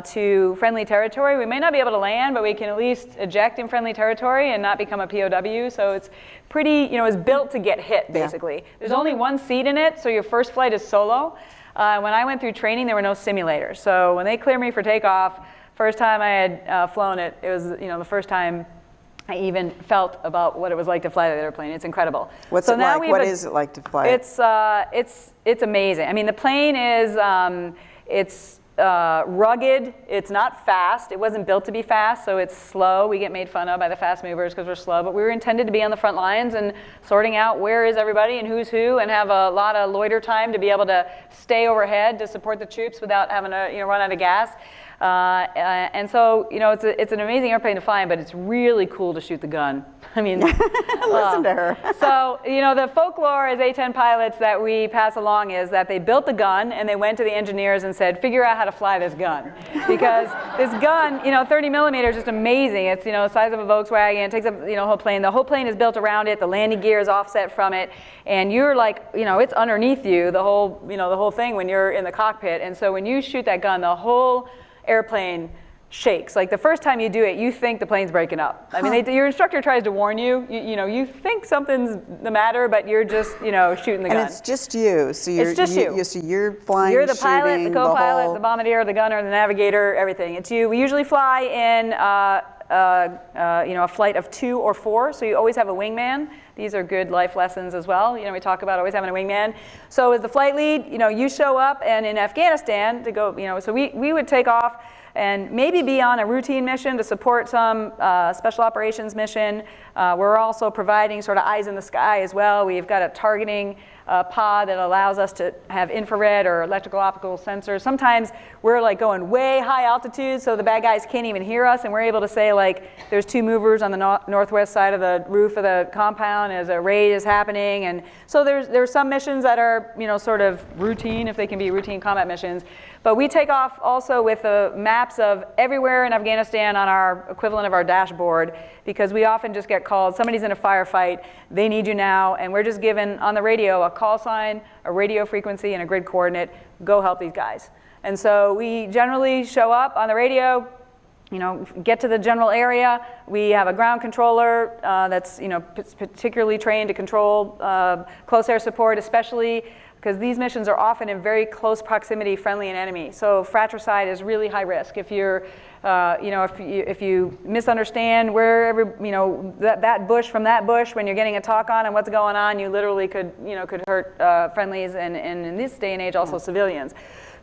to friendly territory. We may not be able to land, but we can at least eject in friendly territory and not become a POW. So it's pretty, it's built to get hit, basically. Yeah. There's only one seat in it, so your first flight is solo. When I went through training, there were no simulators. So when they cleared me for takeoff, first time I had flown it, it was the first time I even felt about what it was like to fly the airplane. It's incredible. What's it like? What is it like to fly it? It's amazing. I mean, the plane is it's rugged. It's not fast. It wasn't built to be fast, so it's slow. We get made fun of by the fast movers because we're slow, but we were intended to be on the front lines and sorting out where is everybody and who's who, and have a lot of loiter time to be able to stay overhead to support the troops without having to run out of gas. And so, it's an amazing airplane to fly in, but it's really cool to shoot the gun. I mean, listen to her. So, the folklore as A-10 pilots that we pass along is that they built the gun and they went to the engineers and said, figure out how to fly this gun. Because this gun, 30 millimeter is just amazing. It's, the size of a Volkswagen. It takes up, whole plane. The whole plane is built around it. The landing gear is offset from it. And you're like, it's underneath you, the whole thing when you're in the cockpit. And so when you shoot that gun, the whole airplane shakes. Like the first time you do it, you think the plane's breaking up. I mean, your instructor tries to warn you. You think something's the matter, but you're just, shooting the gun. And it's just you. So it's just you. So you're flying, you're the pilot, shooting, the co-pilot, the bombardier, the gunner, the navigator, everything. It's you. We usually fly in a flight of 2 or 4, so you always have a wingman. These are good life lessons as well. We talk about always having a wingman. So as the flight lead, you show up, and in Afghanistan to go, so we would take off and maybe be on a routine mission to support some special operations mission. We're also providing sort of eyes in the sky as well. We've got a targeting pod that allows us to have infrared or electrical optical sensors. Sometimes we're like going way high altitude, so the bad guys can't even hear us, and we're able to say like there's 2 movers on the northwest side of the roof of the compound as a raid is happening. And so there's some missions that are sort of routine, if they can be routine combat missions. But we take off also with the maps of everywhere in Afghanistan on our equivalent of our dashboard, because we often just get called, somebody's in a firefight, they need you now, and we're just given on the radio a call sign, a radio frequency, and a grid coordinate, go help these guys. And so we generally show up on the radio, get to the general area. We have a ground controller that's particularly trained to control close air support, especially because these missions are often in very close proximity, friendly and enemy. So fratricide is really high risk. If you're, if you misunderstand where that bush from that bush when you're getting a talk on and what's going on, you literally could hurt friendlies and in this day and age also civilians.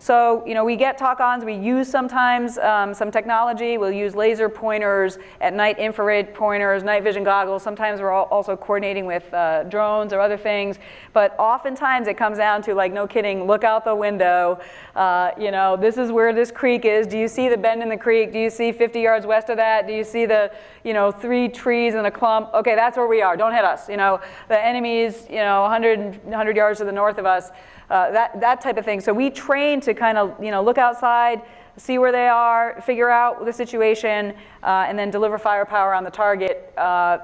So, we get talk-ons. We use sometimes some technology. We'll use laser pointers, at night infrared pointers, night vision goggles. Sometimes we're also coordinating with drones or other things. But oftentimes it comes down to, like, no kidding, look out the window. This is where this creek is. Do you see the bend in the creek? Do you see 50 yards west of that? Do you see the, 3 trees and a clump? Okay, that's where we are. Don't hit us. The enemy's, 100 yards to the north of us. That type of thing. So we train to kind of, look outside, see where they are, figure out the situation, and then deliver firepower on the target.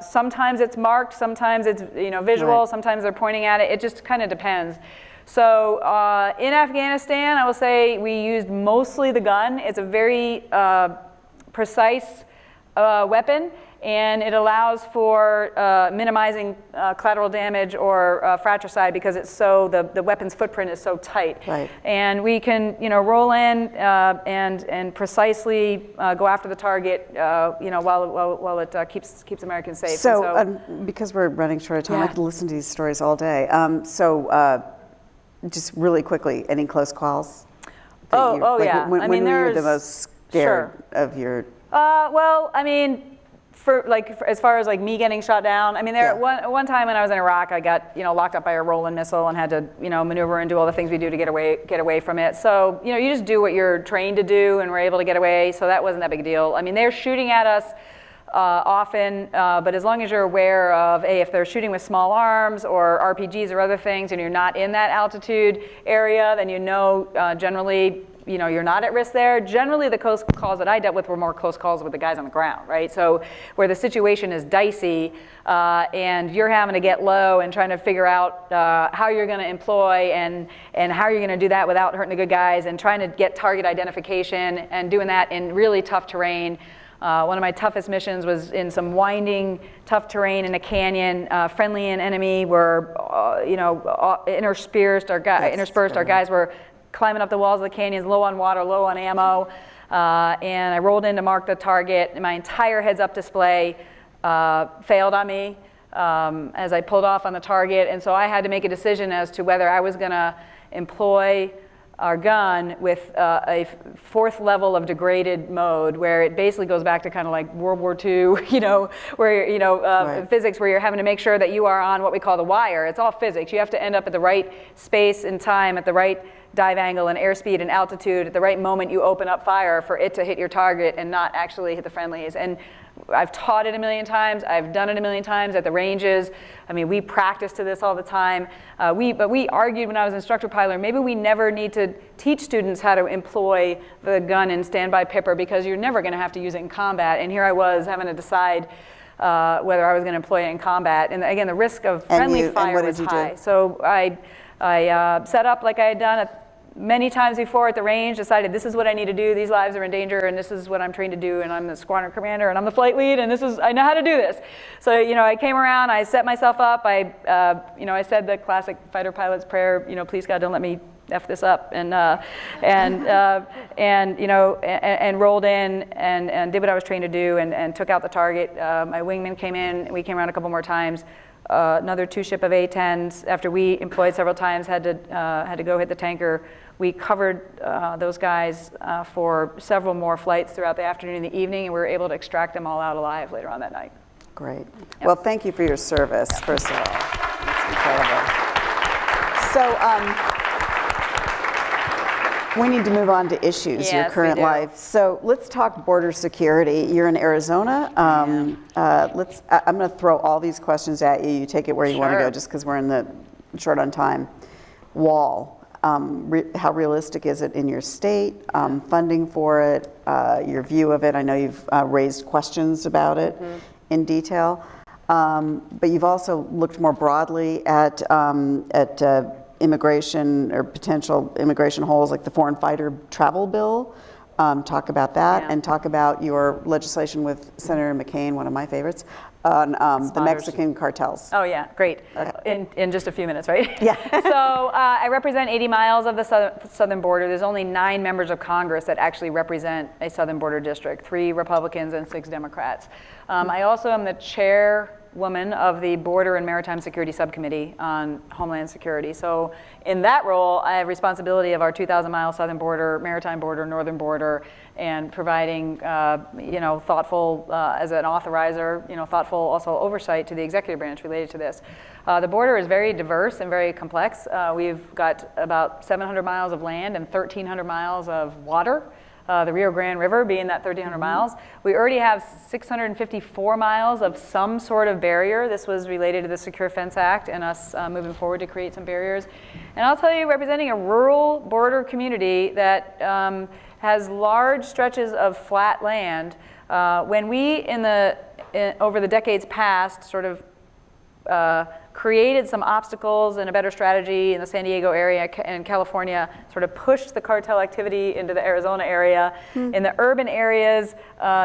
Sometimes it's marked, sometimes it's visual, right. Sometimes they're pointing at it. It just kind of depends. So in Afghanistan, I will say we used mostly the gun. It's a very precise weapon, and it allows for minimizing collateral damage or fratricide because it's the weapon's footprint is so tight. Right. And we can roll in and precisely go after the target while it keeps Americans safe. So because we're running short of time, I could listen to these stories all day. Just really quickly, any close calls? Yeah. When were you the most scared of your? Well, I mean, as far as me getting shot down, I mean, one time when I was in Iraq, I got locked up by a Roland missile and had to maneuver and do all the things we do to get away from it. So you just do what you're trained to do, and we're able to get away. So that wasn't that big a deal. I mean, they're shooting at us often, but as long as you're aware of if they're shooting with small arms or RPGs or other things, and you're not in that altitude area, then generally. You're not at risk there. Generally, the close calls that I dealt with were more close calls with the guys on the ground, right? So where the situation is dicey and you're having to get low and trying to figure out how you're going to employ and how you're going to do that without hurting the good guys, and trying to get target identification and doing that in really tough terrain. One of my toughest missions was in some winding, tough terrain in a canyon. Friendly and enemy were, interspersed. Our guys were climbing up the walls of the canyons, low on water, low on ammo, and I rolled in to mark the target, and my entire heads-up display failed on me as I pulled off on the target, and so I had to make a decision as to whether I was going to employ our gun with a fourth level of degraded mode, where it basically goes back to kind of like World War II, where physics, where you're having to make sure that you are on what we call the wire. It's all physics. You have to end up at the right space and time, at the right dive angle and airspeed and altitude at the right moment you open up fire for it to hit your target and not actually hit the friendlies. And I've taught it a million times. I've done it a million times at the ranges. I mean, we practice to this all the time. But we argued when I was instructor pilot, maybe we never need to teach students how to employ the gun in standby pipper, because you're never going to have to use it in combat. And here I was having to decide whether I was going to employ it in combat. And again, the risk of friendly fire was high. So I set up like I had done many times before at the range, decided this is what I need to do, these lives are in danger, and this is what I'm trained to do, and I'm the squadron commander, and I'm the flight lead, and I know how to do this. So, I came around, I set myself up, I said the classic fighter pilot's prayer, please God, don't let me F this up, and rolled in and did what I was trained to do, and took out the target. My wingman came in, we came around a couple more times. Another 2 ship of A-10s, after we employed several times, had to go hit the tanker. We covered those guys for several more flights throughout the afternoon and the evening, and we were able to extract them all out alive later on that night. Great. Yep. Well, thank you for your service, first of all. That's incredible. So we need to move on to issues, your current life. So let's talk border security. You're in Arizona. I'm going to throw all these questions at you. You take it where you want to go, just because we're short on time. Wall. How realistic is it in your state? Funding for it, your view of it. I know you've raised questions about it in detail, but you've also looked more broadly at immigration or potential immigration holes, like the foreign fighter travel bill. Talk about that, and talk about your legislation with Senator McCain, one of my favorites, on the Mexican cartels. Oh yeah, great. In just a few minutes, right? Yeah. So I represent 80 miles of the southern border. There's only 9 members of Congress that actually represent a southern border district, 3 Republicans and 6 Democrats. I also am the chairwoman of the Border and Maritime Security subcommittee on Homeland Security. So in that role, I have responsibility of our 2,000-mile southern border, maritime border, northern border, and providing, thoughtful, as an authorizer, thoughtful also oversight to the executive branch related to this. The border is very diverse and very complex. We've got about 700 miles of land and 1,300 miles of water. The Rio Grande River being that 1,300 miles. We already have 654 miles of some sort of barrier. This was related to the Secure Fence Act and us moving forward to create some barriers. And I'll tell you, representing a rural border community that has large stretches of flat land, when we, over the decades past, sort of created some obstacles and a better strategy in the San Diego area and California, sort of pushed the cartel activity into the Arizona area. In the urban areas,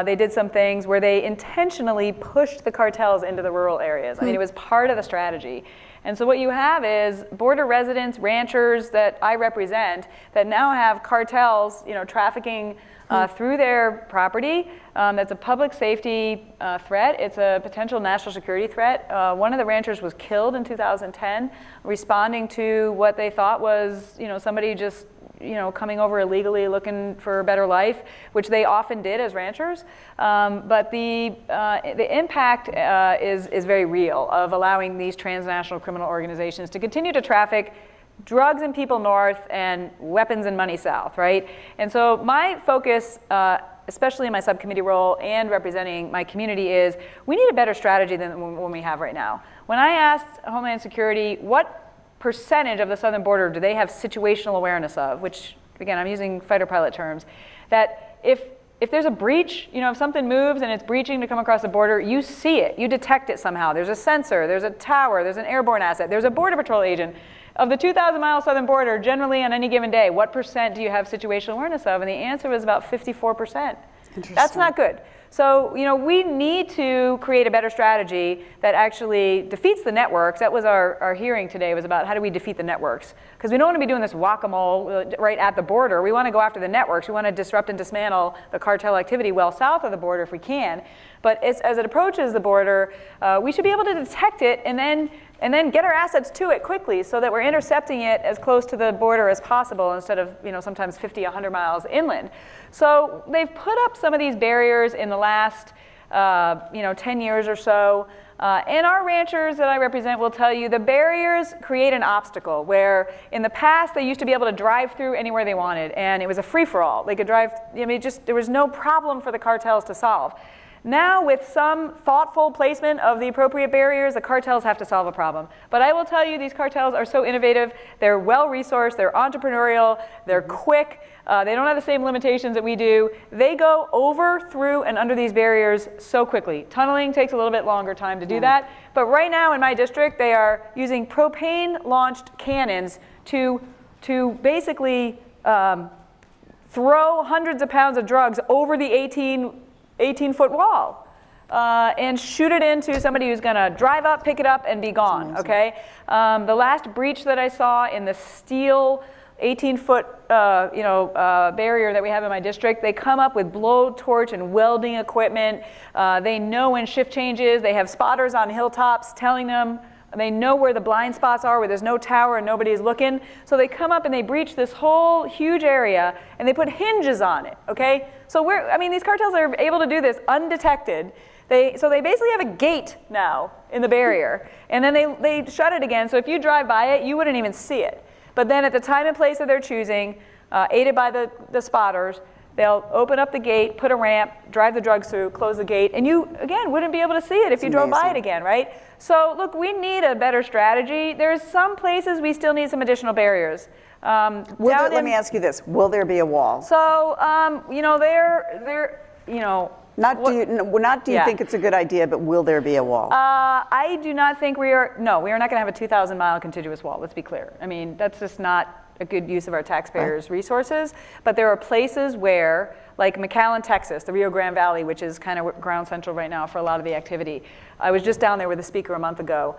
they did some things where they intentionally pushed the cartels into the rural areas. I mean, it was part of the strategy. And so what you have is border residents, ranchers that I represent that now have cartels, trafficking through their property. That's a public safety threat. It's a potential national security threat. One of the ranchers was killed in 2010, responding to what they thought was, somebody just, coming over illegally looking for a better life, which they often did as ranchers. But the impact is very real of allowing these transnational criminal organizations to continue to traffic drugs and people north and weapons and money south, right? And so my focus, especially in my subcommittee role and representing my community, is we need a better strategy than one we have right now. When I asked Homeland Security what percentage of the southern border do they have situational awareness of, which, again, I'm using fighter pilot terms, that if there's a breach, if something moves and it's breaching to come across the border, you see it, you detect it somehow. There's a sensor, there's a tower, there's an airborne asset, there's a Border Patrol agent. Of the 2,000-mile southern border, generally on any given day, what percent do you have situational awareness of? And the answer was about 54%. That's not good. So, we need to create a better strategy that actually defeats the networks. That was our hearing today, was about how do we defeat the networks? Because we don't want to be doing this whack-a-mole right at the border. We want to go after the networks. We want to disrupt and dismantle the cartel activity well south of the border if we can. But as it approaches the border, we should be able to detect it and then get our assets to it quickly so that we're intercepting it as close to the border as possible instead of sometimes 50, 100 miles inland. So they've put up some of these barriers in the last 10 years or so. And our ranchers that I represent will tell you the barriers create an obstacle where in the past they used to be able to drive through anywhere they wanted and it was a free-for-all. They could drive, there was no problem for the cartels to solve. Now, with some thoughtful placement of the appropriate barriers, the cartels have to solve a problem. But I will tell you, these cartels are so innovative. They're well-resourced. They're entrepreneurial. They're quick. They don't have the same limitations that we do. They go over, through, and under these barriers so quickly. Tunneling takes a little bit longer time to do that. But right now in my district, they are using propane-launched cannons to basically throw hundreds of pounds of drugs over the 18-foot wall and shoot it into somebody who's going to drive up, pick it up, and be gone, okay? The last breach that I saw in the steel 18-foot barrier that we have in my district, they come up with blowtorch and welding equipment. They know when shift changes. They have spotters on hilltops telling them. They know where the blind spots are, where there's no tower and nobody's looking. So they come up and they breach this whole huge area, and they put hinges on it, okay? So these cartels are able to do this undetected. So they basically have a gate now in the barrier, and then they shut it again. So if you drive by it, you wouldn't even see it. But then at the time and place that they're choosing, aided by the spotters, they'll open up the gate, put a ramp, drive the drugs through, close the gate, and you, again, wouldn't be able to see it if you drove by it again, right? So look, we need a better strategy. There's some places we still need some additional barriers. Let me ask you this: will there be a wall? So, Not do you think it's a good idea, but will there be a wall? I do not think we are not going to have a 2,000-mile contiguous wall, let's be clear. I mean, that's just not a good use of our taxpayers' resources. But there are places where, like McAllen, Texas, the Rio Grande Valley, which is kind of ground central right now for a lot of the activity. I was just down there with the speaker a month ago.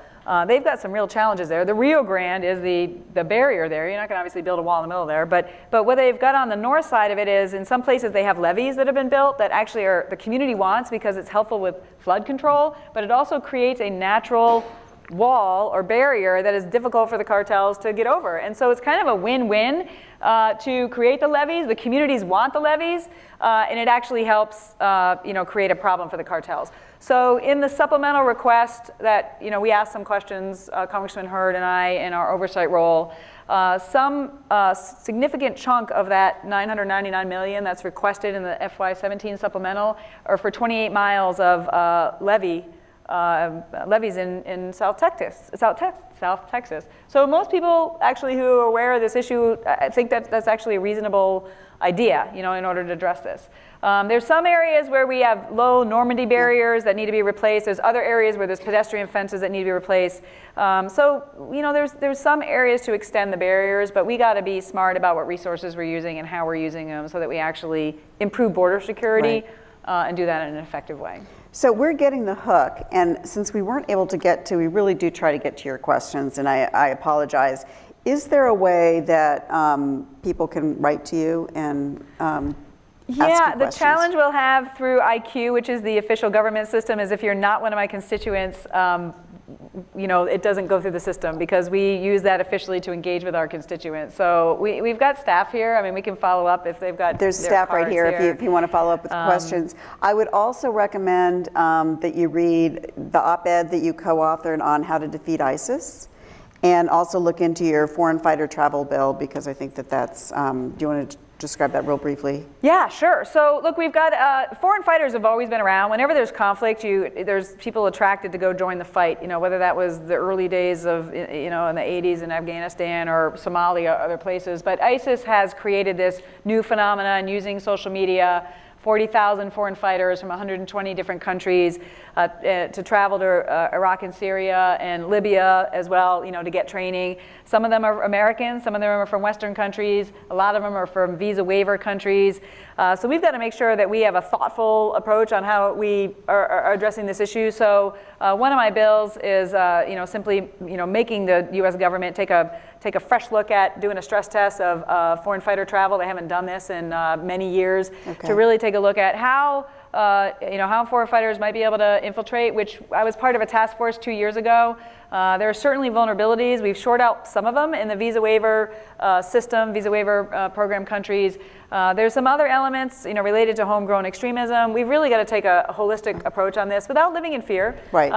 They've got some real challenges there. The Rio Grande is the barrier there. You're not going to obviously build a wall in the middle there. But what they've got on the north side of it is, in some places, they have levees that have been built that actually the community wants because it's helpful with flood control. But it also creates a natural wall or barrier that is difficult for the cartels to get over. And so it's kind of a win-win to create the levees. The communities want the levees, and it actually helps create a problem for the cartels. So in the supplemental request that we asked some questions, Congressman Hurd and I, in our oversight role, some significant chunk of that $999 million that's requested in the FY17 supplemental are for 28 miles of levees in South Texas. So most people actually who are aware of this issue, I think that's actually a reasonable idea, in order to address this. There's some areas where we have low Normandy barriers that need to be replaced. There's other areas where there's pedestrian fences that need to be replaced. So, there's some areas to extend the barriers, but we got to be smart about what resources we're using and how we're using them so that we actually improve border security and do that in an effective way. So we're getting the hook, and since we weren't able to get to, we really do try to get to your questions, and I apologize. Is there a way that people can write to you and yeah, the challenge we'll have through IQ, which is the official government system, is if you're not one of my constituents, it doesn't go through the system because we use that officially to engage with our constituents. So we've got staff here. I mean, we can follow up if they've got There's staff right here if you want to follow up with questions. I would also recommend that you read the op-ed that you co-authored on how to defeat ISIS. And also look into your foreign fighter travel bill because I think that's, do you want to describe that real briefly? Yeah, sure. So look, we've got, foreign fighters have always been around. Whenever there's conflict, there's people attracted to go join the fight, whether that was the early days of, in the 80s in Afghanistan or Somalia, other places. But ISIS has created this new phenomenon using social media, 40,000 foreign fighters from 120 different countries to travel to Iraq and Syria and Libya as well, to get training. Some of them are Americans, some of them are from Western countries, a lot of them are from visa waiver countries. So we've got to make sure that we have a thoughtful approach on how we are addressing this issue. So one of my bills is, simply, making the U.S. government take a fresh look at doing a stress test of foreign fighter travel. They haven't done this in many years. To really take a look at how foreign fighters might be able to infiltrate, which I was part of a task force 2 years ago. There are certainly vulnerabilities. We've shored out some of them in the visa waiver system, visa waiver program countries. There's some other elements, related to homegrown extremism. We've really got to take a holistic approach on this without living in fear. Right.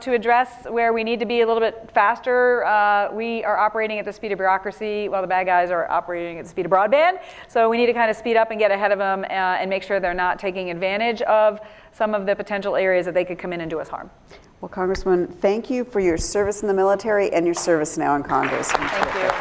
To address where we need to be a little bit faster. We are operating at the speed of bureaucracy while the bad guys are operating at the speed of broadband. So we need to kind of speed up and get ahead of them and make sure they're not taking advantage of some of the potential areas that they could come in and do us harm. Well, Congresswoman, thank you for your service in the military and your service now in Congress. Thank you.